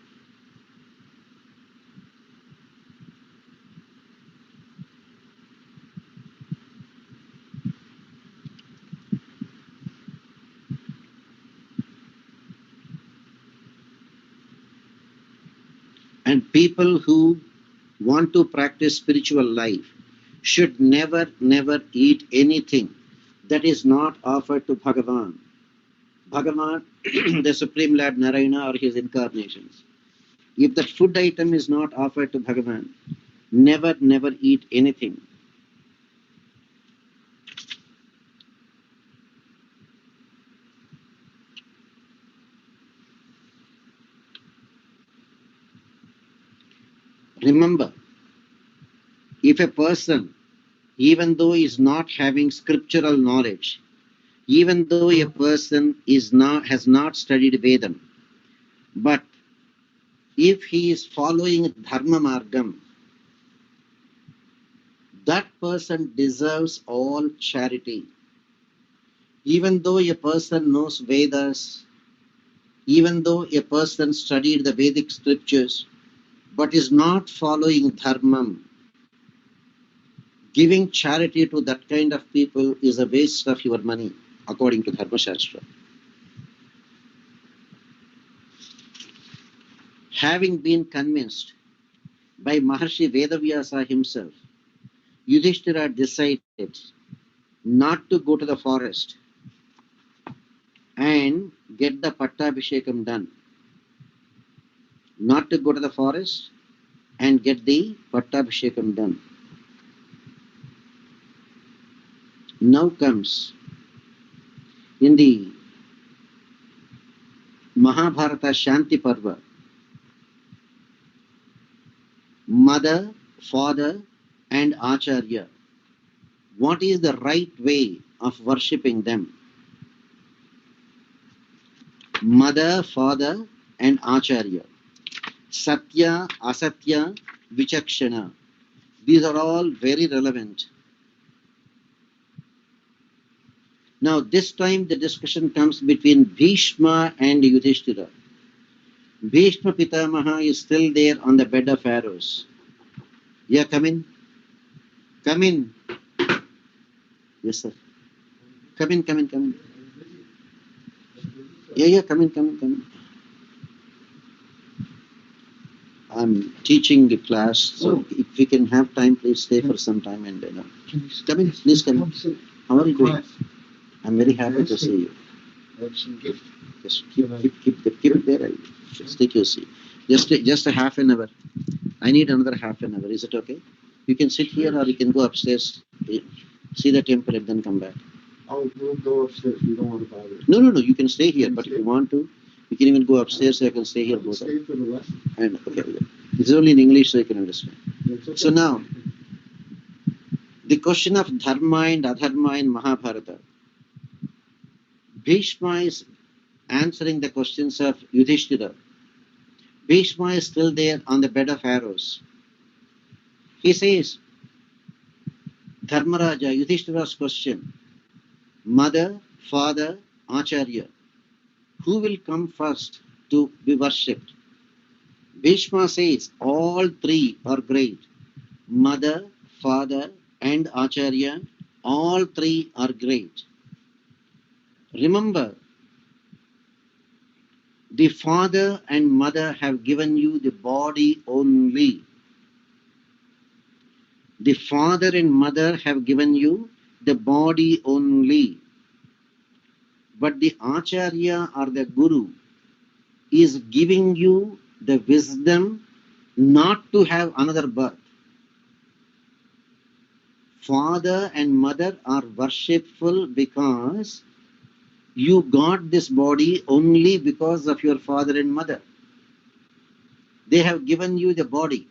And people who want to practice spiritual life should never eat anything that is not offered to Bhagavan. Bhagavan, the Supreme Lord Narayana or his incarnations. If that food item is not offered to Bhagavan, never eat anything. Remember, if a person, even though he is not having scriptural knowledge, even though a person has not studied Vedam, but if he is following Dharma Margam, that person deserves all charity. Even though a person knows Vedas, even though a person studied the Vedic scriptures, but is not following Dharmam, giving charity to that kind of people is a waste of your money, according to Dharma Shastra. Having been convinced by Maharshi Vedavyasa himself, Yudhishthira decided not to go to the forest and get the Pattabhishekam done. Not to go to the forest and get the Pattabhishekam done. Now comes in the Mahabharata Shanti Parva, mother, father, and Acharya. What is the right way of worshipping them? Mother, father, and Acharya. Satya, Asatya, Vichakshana. These are all very relevant. Now, this time the discussion comes between Bhishma and Yudhishthira. Bhishma Pitamaha is still there on the bed of arrows. Yeah, come in. Come in. Yes, sir. Come in. Yeah, come in. I'm teaching the class, so if we can have time, please stay for some time and come in. Please come in. How are you doing? I'm very happy to see you. Just keep it there and just take your seat. Just a half an hour. I need another half an hour. Is it okay? You can sit here or you can go upstairs, see the temple and then come back. Oh, we'll go upstairs. We don't want to bother. No. You can stay here, but if you want to, you can even go upstairs. So I can stay here. Both. Stay for the lesson. And okay. This is only in English, so you can understand. Okay. So now, the question of dharma and adharma in Mahabharata. Bhishma is answering the questions of Yudhishthira. Bhishma is still there on the bed of arrows. He says, Dharmaraja, Yudhishthira's question, mother, father, acharya, who will come first to be worshipped? Bhishma says, all three are great. Mother, father, and acharya, all three are great. Remember, the father and mother have given you the body only. The father and mother have given you the body only. But the acharya or the guru is giving you the wisdom not to have another birth. Father and mother are worshipful because you got this body only because of your father and mother. They have given you the body.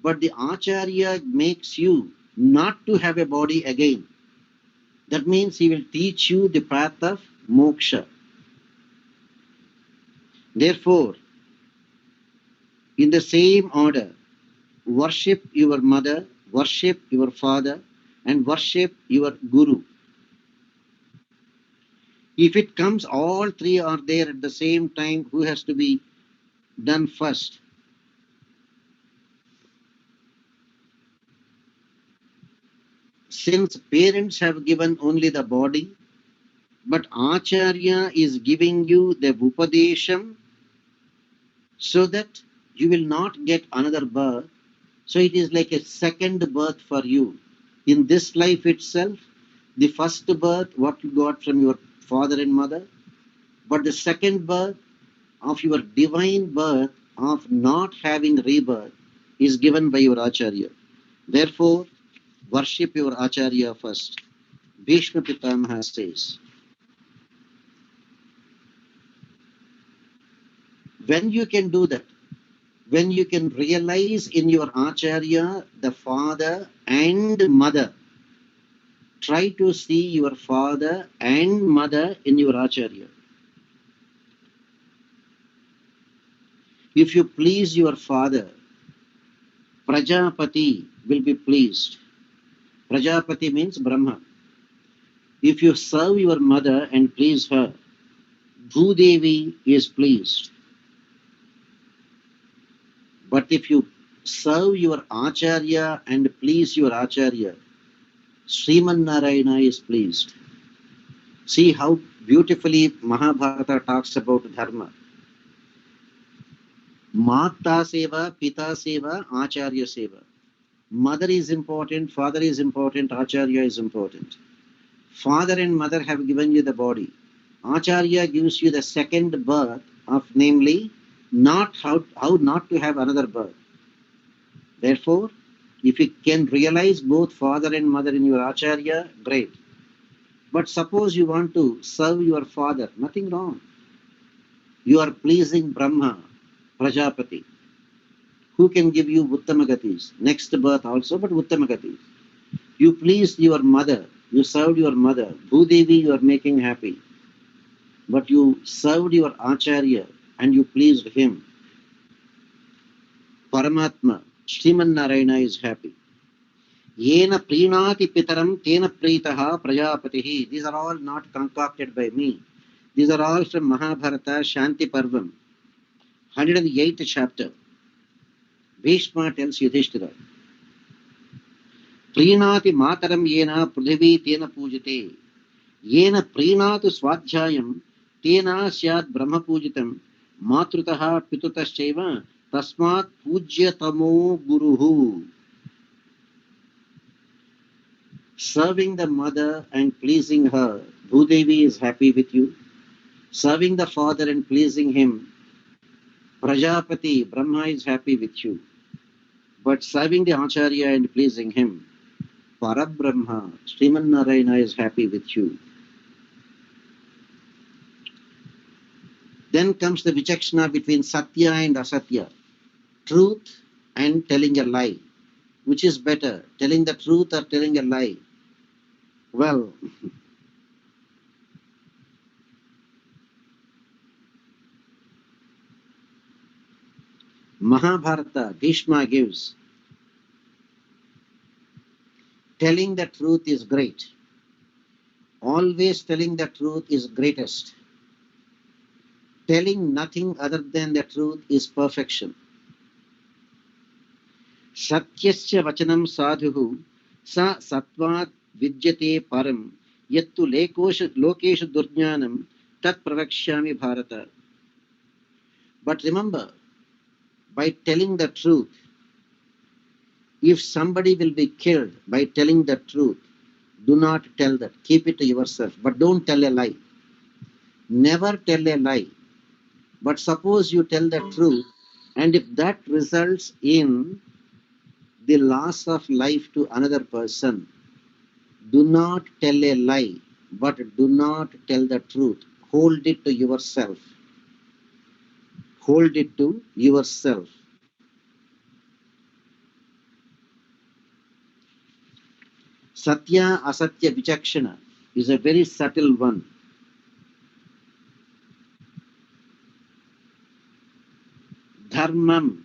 But the acharya makes you not to have a body again. That means he will teach you the path of moksha. Therefore, in the same order, worship your mother, worship your father, and worship your guru. If it comes, all three are there at the same time, who has to be done first? Since parents have given only the body, but acharya is giving you the upadesham so that you will not get another birth. So it is like a second birth for you. In this life itself, the first birth, what you got from your father and mother, but the second birth of your divine birth of not having rebirth is given by your acharya. Therefore, worship your acharya first. Bhishma Pitamaha says, when you can do that, when you can realize in your acharya the father and mother, try to see your father and mother in your acharya. If you please your father, Prajapati will be pleased. Prajapati means Brahma. If you serve your mother and please her, Bhudevi is pleased. But if you serve your acharya and please your acharya, Sriman Narayana is pleased. See how beautifully Mahabharata talks about dharma. Mata seva, pita seva, acharya seva. Mother is important, father is important, acharya is important. Father and mother have given you the body. Acharya gives you the second birth of, namely, not how not to have another birth. Therefore, if you can realize both father and mother in your acharya, great. But suppose you want to serve your father, nothing wrong. You are pleasing Brahma, Prajapati, who can give you Uttamagatis, next birth also, but Uttamagatis. You pleased your mother, you served your mother, Bhudevi you are making happy. But you served your acharya and you pleased him. Paramatma, Sriman Narayana is happy. Yena prinati pitaram tena pritaha prajapatihi. These are all not concocted by me. These are all from Mahabharata Shanti Parvam, 108th chapter. Bhishma tells Yudhishthira, Prinati mataram yena prithvi tena pujate. Yena prinatu swadhyayam tena syad brahma pujitam matrutaha pitutaschaiva tasmat pujyatamo guruhu. Serving the mother and pleasing her, Bhudevi is happy with you. Serving the father and pleasing him, Prajapati, Brahma is happy with you. But serving the Acharya and pleasing him, Parabrahma, Sriman Narayana is happy with you. Then comes the vichakshana between Satya and Asatya, truth and telling a lie. Which is better, telling the truth or telling a lie? Well, Mahabharata, Bhishma gives, telling the truth is great. Always telling the truth is greatest. Telling nothing other than the truth is perfection. Satyasya vachanam sadhuhu sa satvat vidyate param yattu lokeshu durjnanam tat pravakshyami bharata. But remember, by telling the truth, if somebody will be killed by telling the truth, do not tell that. Keep it to yourself. But don't tell a lie. Never tell a lie. But suppose you tell the truth, and if that results in the loss of life to another person, do not tell a lie, but do not tell the truth. Hold it to yourself. Hold it to yourself. Satya Asatya Vichakshana is a very subtle one. Dharmam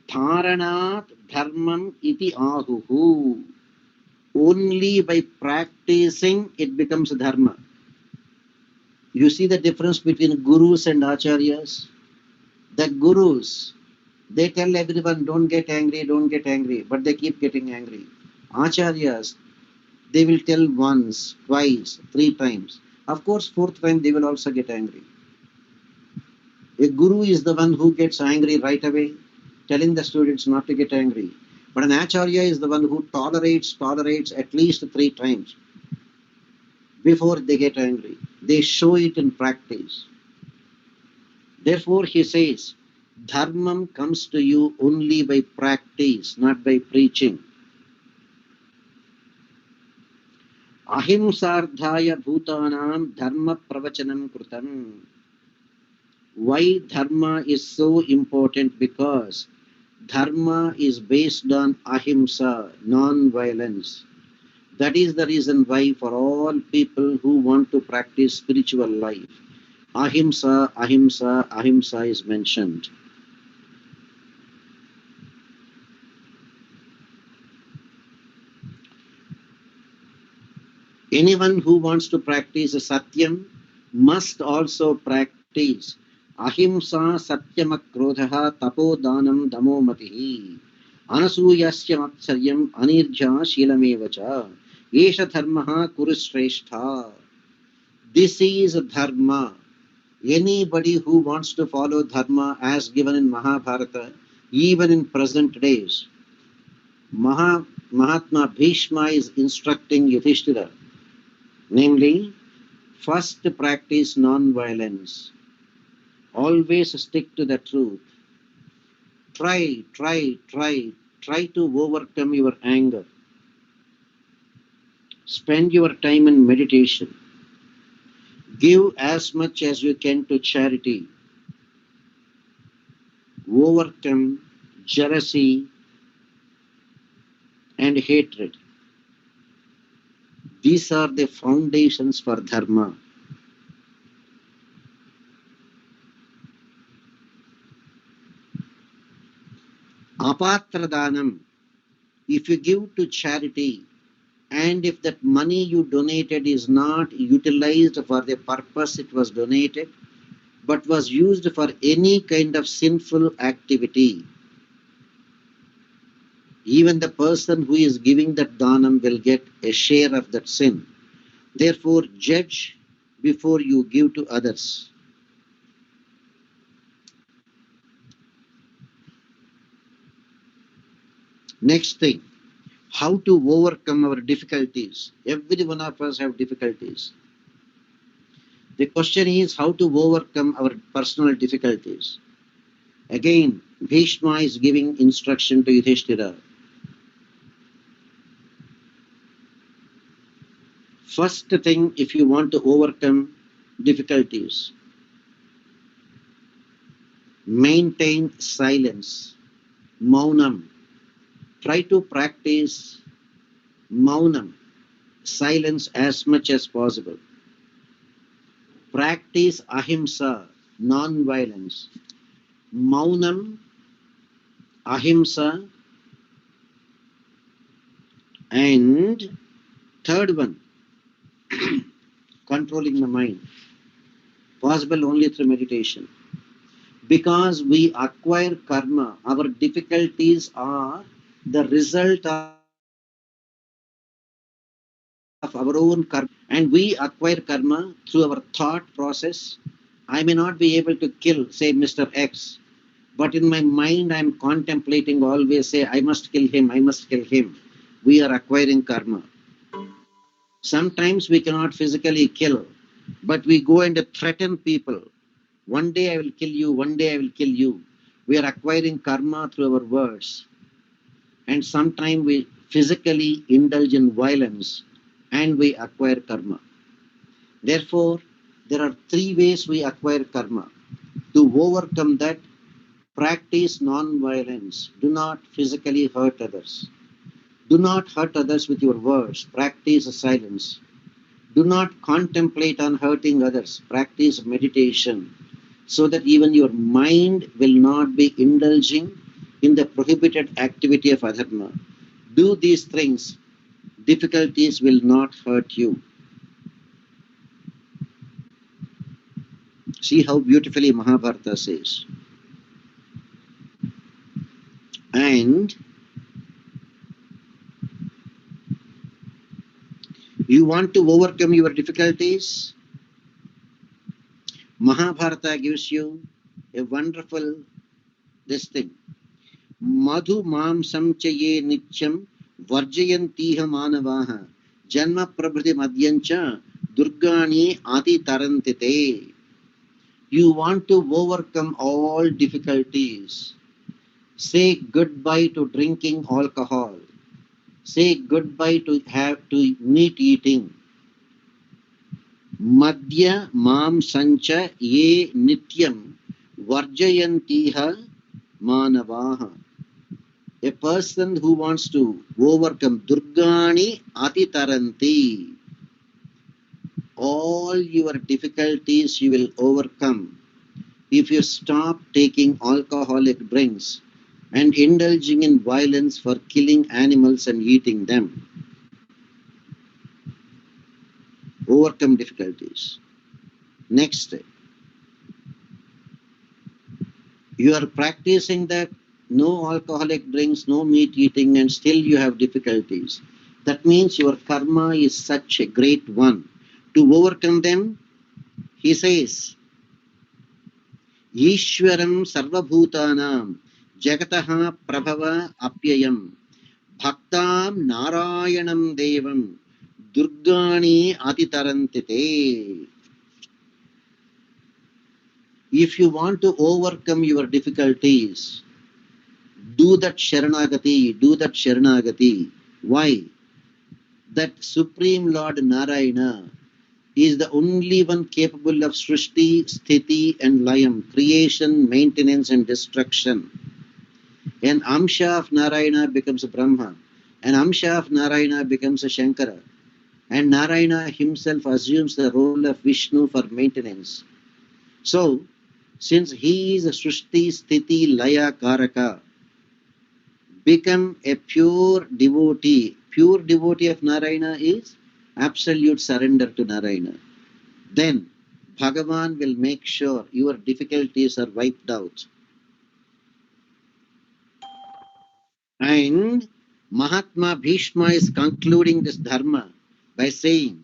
Dharanat Dharmam iti ahuhu. Only by practicing it becomes dharma. You see the difference between gurus and acharyas? The gurus, they tell everyone, don't get angry, don't get angry, but they keep getting angry. Acharyas, they will tell once, twice, 3 times. Of course, 4th time they will also get angry. A guru is the one who gets angry right away, telling the students not to get angry. But an acharya is the one who tolerates at least 3 times before they get angry. They show it in practice. Therefore, he says, dharmam comes to you only by practice, not by preaching. Ahimsardhaya bhutanam dharma pravachanam krutam. Why dharma is so important? Because dharma is based on ahimsa, non-violence. That is the reason why for all people who want to practice spiritual life, ahimsa, ahimsa, ahimsa is mentioned. Anyone who wants to practice satyam must also practice ahimsa satyamakrodha tapodanam damomatihi anasuyasya matsaryam anirja shilamevacha esha dharmaha kurushrestha. This is dharma. Anybody who wants to follow dharma as given in Mahabharata, even in present days, Mahatma Bhishma is instructing Yudhishthira, namely, first practice non-violence. Always stick to the truth. Try to overcome your anger. Spend your time in meditation. Give as much as you can to charity. Overcome jealousy and hatred. These are the foundations for dharma. Apatradanam, if you give to charity, and if that money you donated is not utilized for the purpose it was donated, but was used for any kind of sinful activity, even the person who is giving that dhanam will get a share of that sin. Therefore, judge before you give to others. Next thing, how to overcome our difficulties. Every one of us have difficulties. The question is how to overcome our personal difficulties. Again, Bhishma is giving instruction to Yudhishthira. First thing, if you want to overcome difficulties, maintain silence, maunam. Try to practice maunam, silence as much as possible. Practice ahimsa, non-violence. Maunam, ahimsa, and third one, controlling the mind. Possible only through meditation. Because we acquire karma, our difficulties are the result of our own karma, and we acquire karma through our thought process. I may not be able to kill, say, Mr. X, but in my mind I am contemplating always, say, I must kill him, I must kill him. We are acquiring karma. Sometimes we cannot physically kill, but we go and threaten people. One day I will kill you, one day I will kill you. We are acquiring karma through our words. And sometimes we physically indulge in violence and we acquire karma. Therefore, there are three ways we acquire karma. To overcome that, practice non-violence. Do not physically hurt others. Do not hurt others with your words. Practice silence. Do not contemplate on hurting others. Practice meditation, so that even your mind will not be indulging in the prohibited activity of adharma. Do these things, difficulties will not hurt you. See how beautifully Mahabharata says. And you want to overcome your difficulties? Mahabharata gives you a wonderful this thing. Madhu mamsam chaye nityam varjayantiha manavaha janma prabhriti madhyancha durgani ati tarantite. You want to overcome all difficulties. Say goodbye to drinking alcohol. Say goodbye to meat eating. Madhya mam sancha ye nityam varjayantiha manavaha. A person who wants to overcome durgani atitaranti, all your difficulties you will overcome if you stop taking alcoholic drinks and indulging in violence for killing animals and eating them. Overcome difficulties. Next, you are practicing that no alcoholic drinks, no meat eating, and still you have difficulties. That means your karma is such a great one. To overcome them, he says, Ishwaram sarvabhutanam jagataha prabhava apyayam bhaktam narayanam devam durgani atitarantite. If you want to overcome your difficulties, do that Sharanagati, do that Sharanagati. Why? That Supreme Lord Narayana is the only one capable of Srishti, Sthiti and Layam, creation, maintenance and destruction. An Amsha of Narayana becomes a Brahma. An Amsha of Narayana becomes a Shankara. And Narayana himself assumes the role of Vishnu for maintenance. So, since he is a Srishti, Sthiti, Laya, Karaka, become a pure devotee. Pure devotee of Narayana is absolute surrender to Narayana. Then Bhagavan will make sure your difficulties are wiped out. And Mahatma Bhishma is concluding this dharma by saying,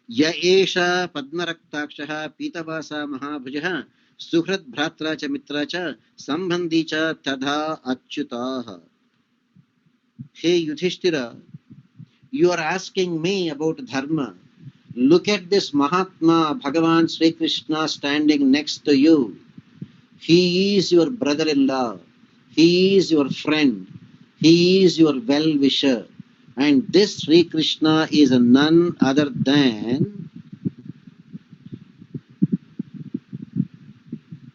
Ya esha padmaraktakshaha pitavasa mahabhujaha suhrat bhratra cha mitra cha sambandhi cha tadha achyutaha. Hey Yudhishthira, you are asking me about dharma. Look at this Mahatma Bhagavan Sri Krishna standing next to you. He is your brother-in-law. He is your friend. He is your well-wisher. And this Sri Krishna is none other than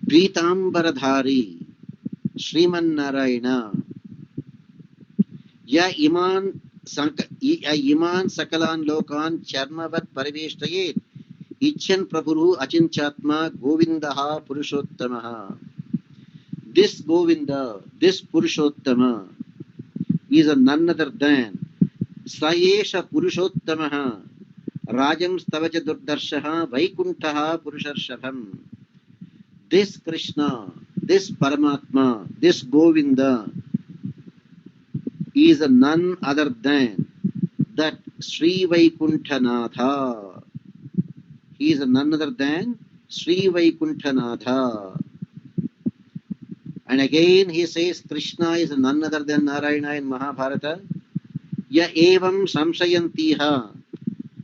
Pitambaradhari, Sriman Narayana. Ya iman sakalan lokan charmavat pariveshtayet Ichan Prabhuru Achinchatma Govindaha Purushottamaha. This Govinda, this Purushottama is none other than Sayesha Purushottamaha Rajam Stavaja Durdarshaha Vaikuntaha Purusharshabham. This Krishna, this Paramatma, this Govinda is none other than that Sri Vaikuntanatha. He is none other than Sri Vaikuntanatha. And again he says Krishna is none other than Narayana in Mahabharata. Ya evam samsayantiha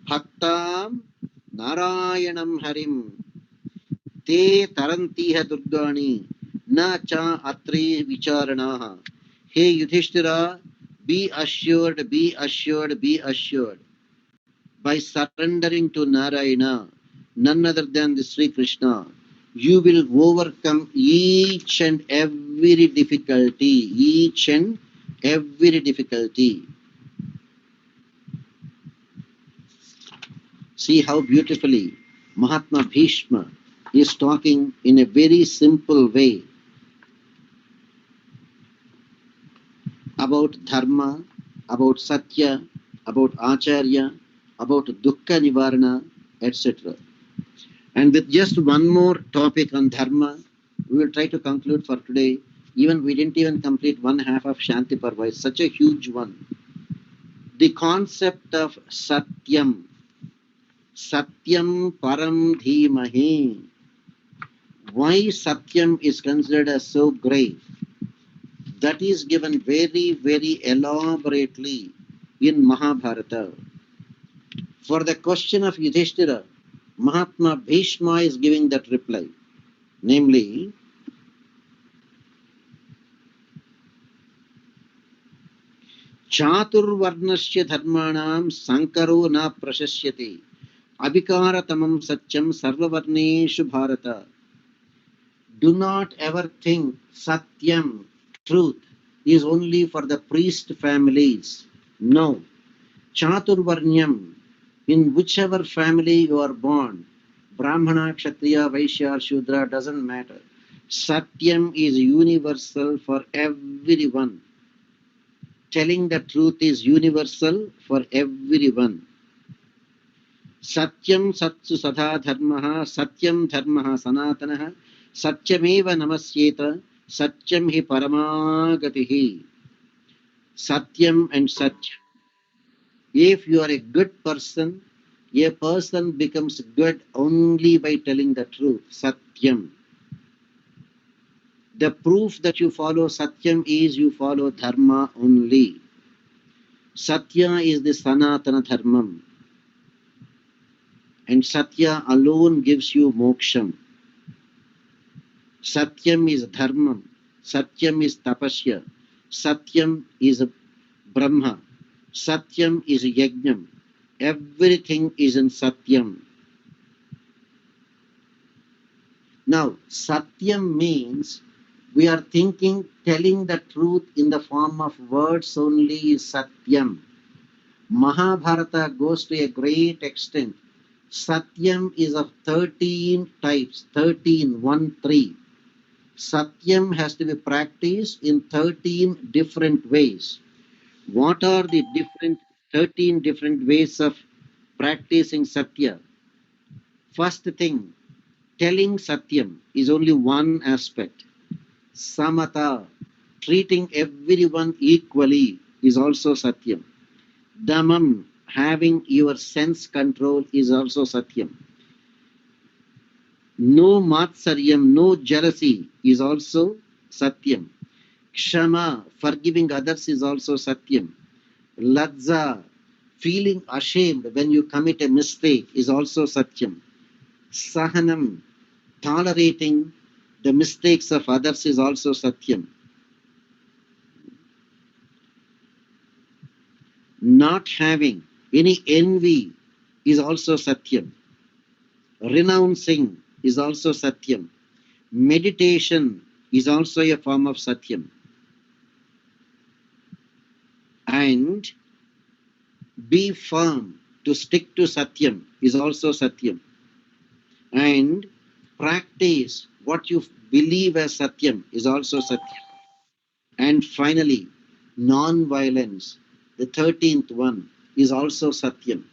bhaktam Narayanam Harim te tarantiha durgani na cha atri vicharanaha. Hey Yudhishthira, be assured, be assured, be assured. By surrendering to Narayana, none other than the Sri Krishna, you will overcome each and every difficulty, each and every difficulty. See how beautifully Mahatma Bhishma is talking in a very simple way about dharma, about satya, about acharya, about dukkha nivarana, etc. And with just one more topic on dharma, we will try to conclude for today. Even we didn't even complete one half of Shanti Parva. It's such a huge one. The concept of Satyam. Satyam Param Dhimahi. Why Satyam is considered as so great? That is given very, very elaborately in Mahabharata. For the question of Yudhishthira, Mahatma Bhishma is giving that reply. Namely, Chaturvarnasya dharmanam sankaro na prashasyate abhikaratamam satyam sarvavarneshu bharata. Do not ever think Satyam, truth, is only for the priest families. No. Chaturvarnyam, in whichever family you are born, Brahmana, Kshatriya, Vaishya, Shudra, doesn't matter. Satyam is universal for everyone. Telling the truth is universal for everyone. Satyam satsu sadha dharmaha, satyam dharmaha sanatanaha, satyameva namasyeta, satyam hi paramagatihi. Satyam and satyam. If you are a good person, a person becomes good only by telling the truth. Satyam. The proof that you follow Satyam is you follow Dharma only. Satya is the Sanatana Dharmam. And Satya alone gives you moksham. Satyam is Dharmam. Satyam is Tapasya. Satyam is Brahma. Satyam is Yajnam. Everything is in Satyam. Now, Satyam means we are thinking, telling the truth in the form of words only is Satyam. Mahabharata goes to a great extent. Satyam is of 13 types, 13, 1, 3. Satyam has to be practiced in 13 different ways. What are the 13 different ways of practicing Satya? First thing, telling Satyam is only one aspect. Samata, treating everyone equally, is also Satyam. Dhammam, having your sense control, is also Satyam. No matsaryam, no jealousy, is also Satyam. Kshama, forgiving others, is also Satyam. Ladza, feeling ashamed when you commit a mistake, is also Satyam. Sahanam, tolerating The mistakes of others is also Satyam. Not having any envy is also Satyam. Renouncing is also Satyam. Meditation is also a form of Satyam. And be firm to stick to Satyam is also Satyam. And practice what you believe as Satyam is also Satyam. And finally, non-violence, the 13th one, is also Satyam.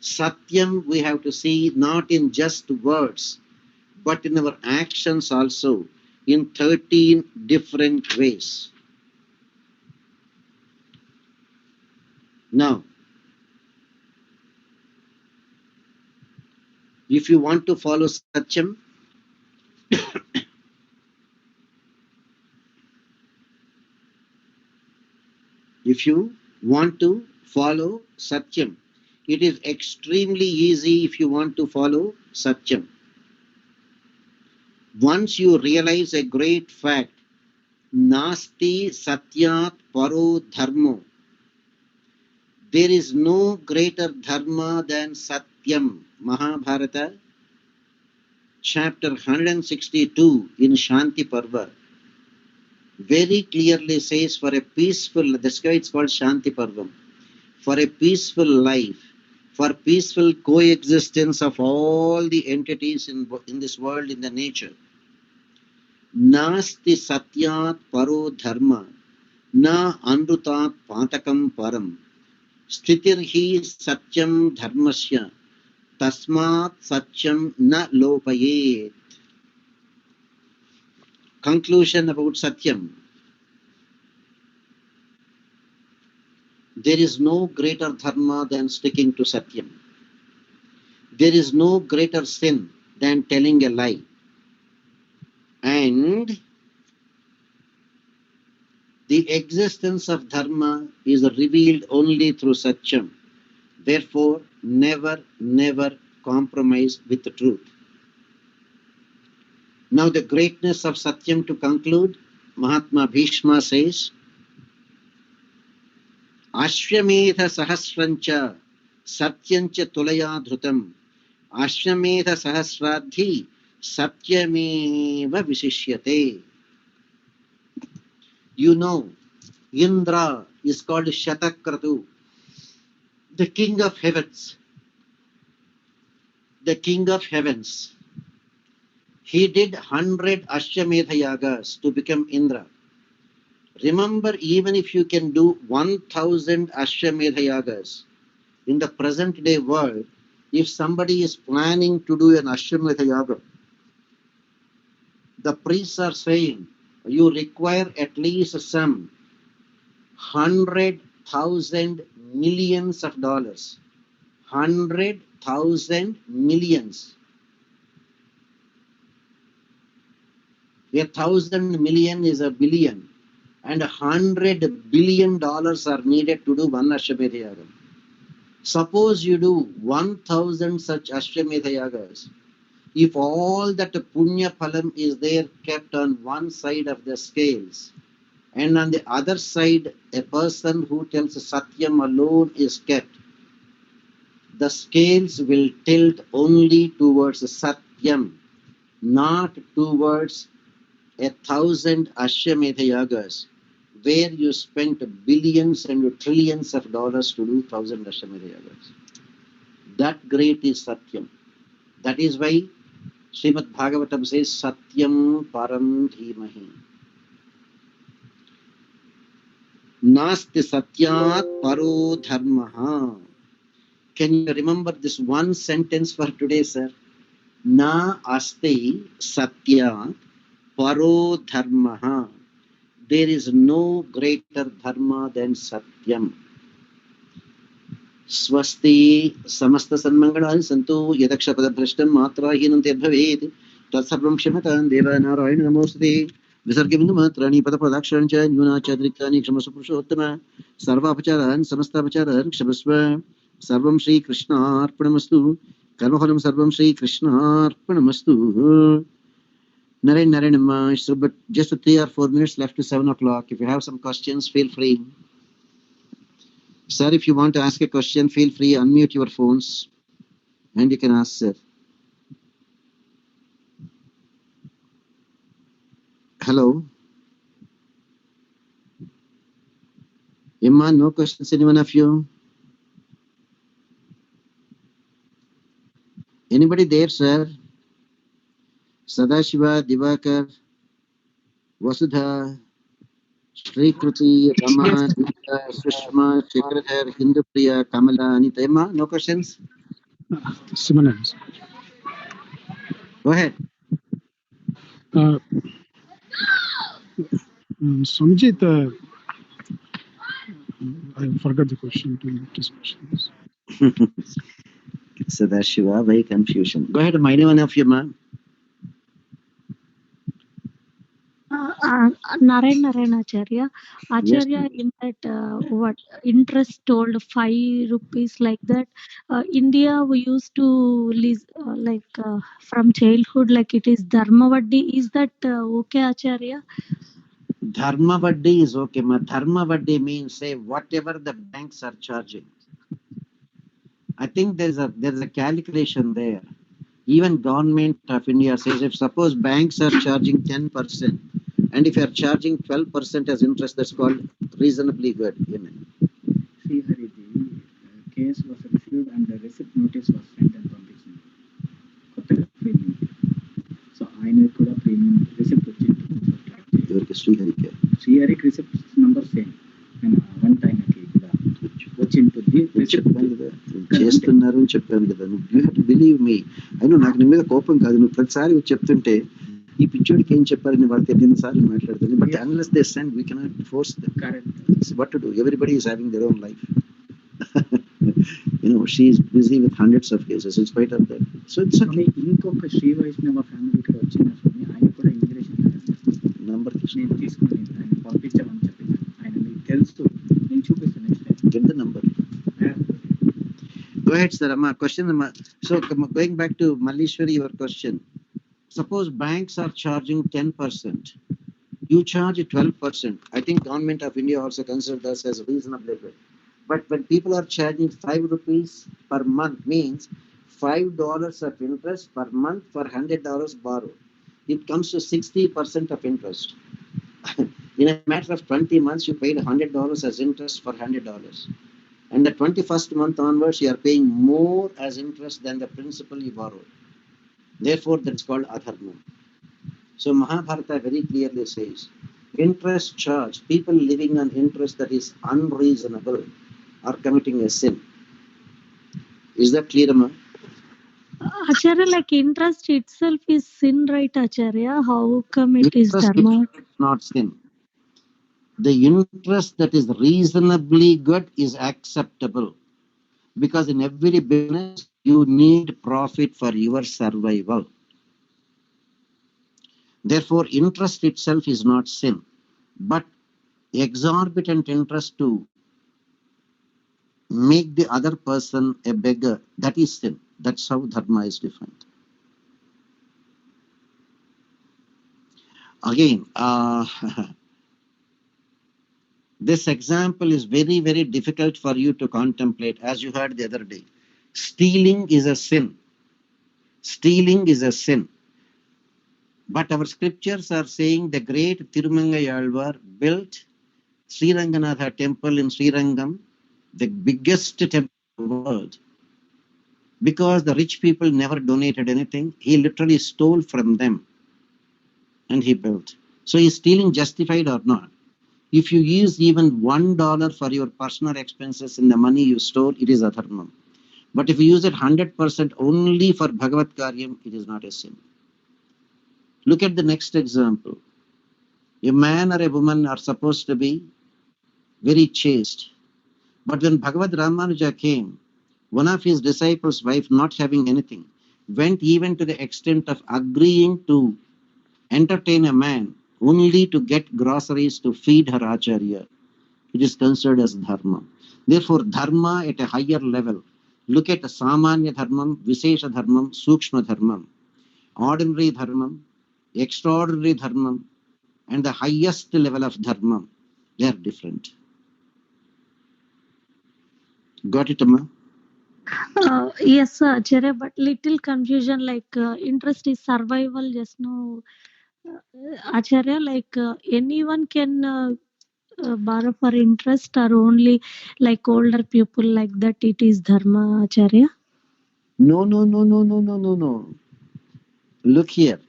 Satyam we have to see not in just words, but in our actions also, in 13 different ways. Now, if you want to follow Satyam, if you want to follow Satyam, it is extremely easy if you want to follow Satyam. Once you realize a great fact, Nasti Satyat Paro Dharmo, there is no greater dharma than Satyam. Mahabharata, chapter 162 in Shanti Parva, very clearly says for a peaceful, that's why it's called Shanti Parvam, for a peaceful life, for peaceful coexistence of all the entities in this world, in the nature. Nasti Satyat Paro Dharma, na Anrutat Patakam Param, Stitirhi Satyam Dharmasya, Tasmat Satyam na Lopayet. Conclusion about Satyam. There is no greater dharma than sticking to Satyam. There is no greater sin than telling a lie. And the existence of dharma is revealed only through Satyam. Therefore, never compromise with the truth. Now the greatness of Satyam to conclude, Mahatma Bhishma says, Ashwamedha Sahasrancha Satyancha Tulaya Dhrutam Ashwamedha Sahasradhi Satyameva Visishyate. You know, Indra is called Shatakratu, the king of heavens. The king of heavens. He did 100 Ashwamedha Yagas to become Indra. Remember, even if you can do 1000 Ashwamedha Yagas, in the present day world, if somebody is planning to do an Ashwamedha Yaga, the priests are saying, you require at least some 100,000 millions of dollars. 100,000 millions. 1,000 million is a billion, and $100 billion are needed to do one Ashwamedha Yaga. Suppose you do 1,000 such Ashwamedha Yagas. If all that Punya Phalam is there kept on one side of the scales, and on the other side a person who tells Satyam alone is kept, the scales will tilt only towards Satyam, not towards 1,000 Ashwamedha Yagas, where you spent billions and trillions of dollars to do 1,000 Ashwamedha Yagas. That great is Satyam. That is why Srimad Bhagavatam says Satyam Param Dhimahi. Nasti Satyat Paro Dharmaha. Can you remember this one sentence for today, sir? Na asti Satyat Paro Dharmaha. There is no greater dharma than Satyam. Swasti samasta sanmangalan santu yadakshapada bhrashtam matra hinam tedbhavet tatsarvam shyamatan deva narayana namostate visargabindu matrani padapadaksharancha nyuna chadriktani kshamasu purushottama sarvapacharan samastapacharan kshamasva sarvam Shri Krishna arpanamastu karmahalam sarvam Shri Krishna arpanamastu. Naren, so but just 3 or 4 minutes left to 7 o'clock. If you have some questions, feel free. Sir, if you want to ask a question, feel free, unmute your phones and you can ask, sir. Hello? Imma, no questions, anyone of you? Anybody there, sir? Sadashiva, Divakar, Vasudha, Sri Kruti, Rama, Deepika, Sushma, Shekharadhar, Hindupriya, Kamala, Anita. Imma, no questions? Similar answer. Go ahead. Samjit, I forgot the question to make his questions. Sadashiva, very confusion. Go ahead, anyone of you, ma'am. Naren Acharya. Acharya, Yes. in that what interest told 5 rupees like that. India we used to from childhood like it is Dharmavaddi. Is that okay, Acharya? Dharmavaddi is okay, ma. Dharmavaddi means say whatever the banks are charging. I think there's a calculation there. Even government of India says if suppose banks are charging 10% and if you are charging 12% as interest, that's called reasonably good. Amen. See, Hari, the case was received and the receipt notice was sent and పంపించింది కొత్తగా premium so ఆయన కూడా premium receipt వచ్చింది ఎవరికి శ్రీహరికి శ్రీహరికి receipt number same నేను one time కూడా వచ్చింటుంది చెప్పాను కదా చేస్తున్నారు అని చెప్పాను కదా you have to believe me అయినా నాకు నీ మీద కోపం కాదు నువ్వు ప్రతిసారి చెప్తుంటే ఈ పిచ్చోడికి ఏం చెప్పారని వాడితే ఎన్నిసార్లు మాట్లాడుతుంది but unless they send we cannot force what to do everybody is having their own life she is busy with hundreds of cases in spite of that. So it's okay. ఇంకొక శ్రీ వైష్ణవ ఫ్యామిలీ ఇక్కడ వచ్చిన స్వామి ఆయన కూడా immigration number నేను తీసుకుని ఆయన పంపించామని చెప్పిన ఆయన మీకు తెలుసు నేను చూపిస్తాను next time get the number. Go ahead, sir. Question. So going back to Malleshwari, your question. Suppose banks are charging 10%. You charge 12%. I think government of India also considers us as reasonably good. But when people are charging 5 rupees per month means $5 of interest per month for $100 borrowed. It comes to 60% of interest. In a matter of 20 months, you paid $100 as interest for $100. And the 21st month onwards, you are paying more as interest than the principal you borrowed. Therefore, that's called adharma. So Mahabharata very clearly says, interest charge, people living on interest that is unreasonable are committing a sin. Is that clear, Amma? Acharya, like interest itself is sin, right, Acharya? How come it is Interest dharma? is not sin. The interest that is reasonably good is acceptable because in every business you need profit for your survival. Therefore, interest itself is not sin, but exorbitant interest to make the other person a beggar, that is sin. That's how dharma is defined. Again, this example is very, very difficult for you to contemplate, as you heard the other day. Stealing is a sin. Stealing is a sin. But our scriptures are saying the great Tirumangayalvar built Sriranganatha temple in Srirangam, the biggest temple in the world. Because the rich people never donated anything, he literally stole from them and he built. So is stealing justified or not? If you use even $1 for your personal expenses in the money you stole, it is adharma. But if you use it 100% only for Bhagavad Karyam, it is not a sin. Look at the next example. A man or a woman are supposed to be very chaste. But when Bhagavad Ramanuja came, one of his disciples' wife, not having anything, went even to the extent of agreeing to entertain a man only to get groceries to feed her acharya. It is considered as dharma. Therefore, dharma at a higher level. Look at Samanya Dharmam, Vishesha Dharmam, Sukshma Dharmam. Ordinary Dharmam, extraordinary dharma and the highest level of dharma, they are different. Got it, Amma? Yes, sir, Acharya, but little confusion, like interest is survival, just no. Acharya, like anyone can borrow for interest, or only like older people, like that it is dharma, Acharya? No. Look here.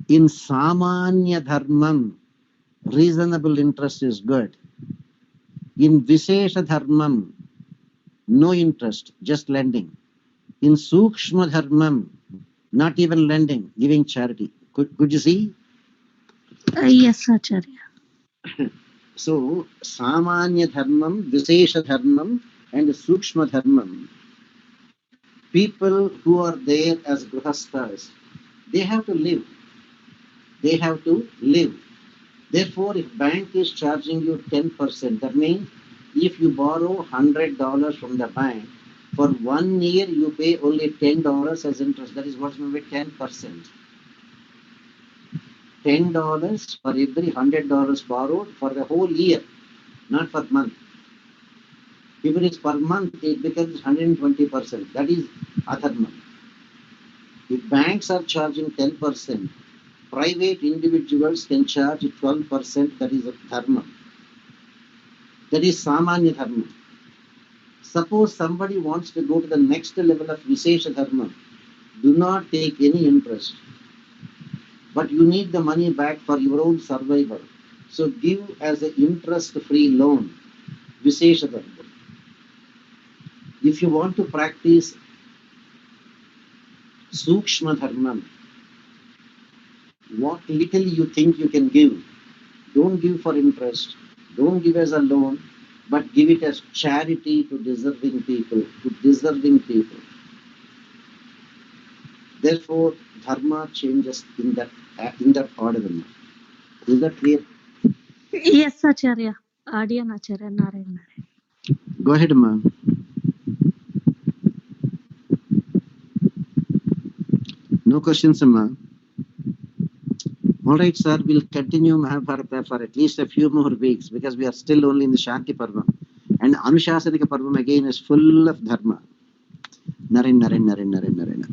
In Samanya Dharmam, reasonable interest is good. In Visesha Dharmam, no interest, just lending. In Sukshma Dharmam, not even lending, giving charity. Could you see? Yes, Acharya. So, Samanya Dharmam, Visesha Dharmam, and Sukshma Dharmam, people who are there as grihasthas, they have to live. They have to live. Therefore, if bank is charging you 10%, that means if you borrow $100 from the bank, for 1 year you pay only $10 as interest. That is what's meant by 10%. $10 for every $100 borrowed for the whole year, not for month. If it is per month, it becomes 120%. That is adharma. If banks are charging 10%, private individuals can charge 12%. That is dharma. That is samanya dharma. Suppose somebody wants to go to the next level of Visesha Dharma, do not take any interest. But you need the money back for your own survival. So give as an interest-free loan, Visesha Dharma. If you want to practice Sukshma Dharma, what little you think you can give, don't give for interest, don't give as a loan, but give it as charity to deserving people, Therefore, dharma changes in that order. Is that clear? Yes, Acharya. Adiyan Acharya, Narayan. Go ahead, ma'am. No questions, ma'am. All right, sir, we'll continue Mahabharata for at least a few more weeks because we are still only in the Shanti Parva. And Anushasana Parva again is full of dharma. Naren.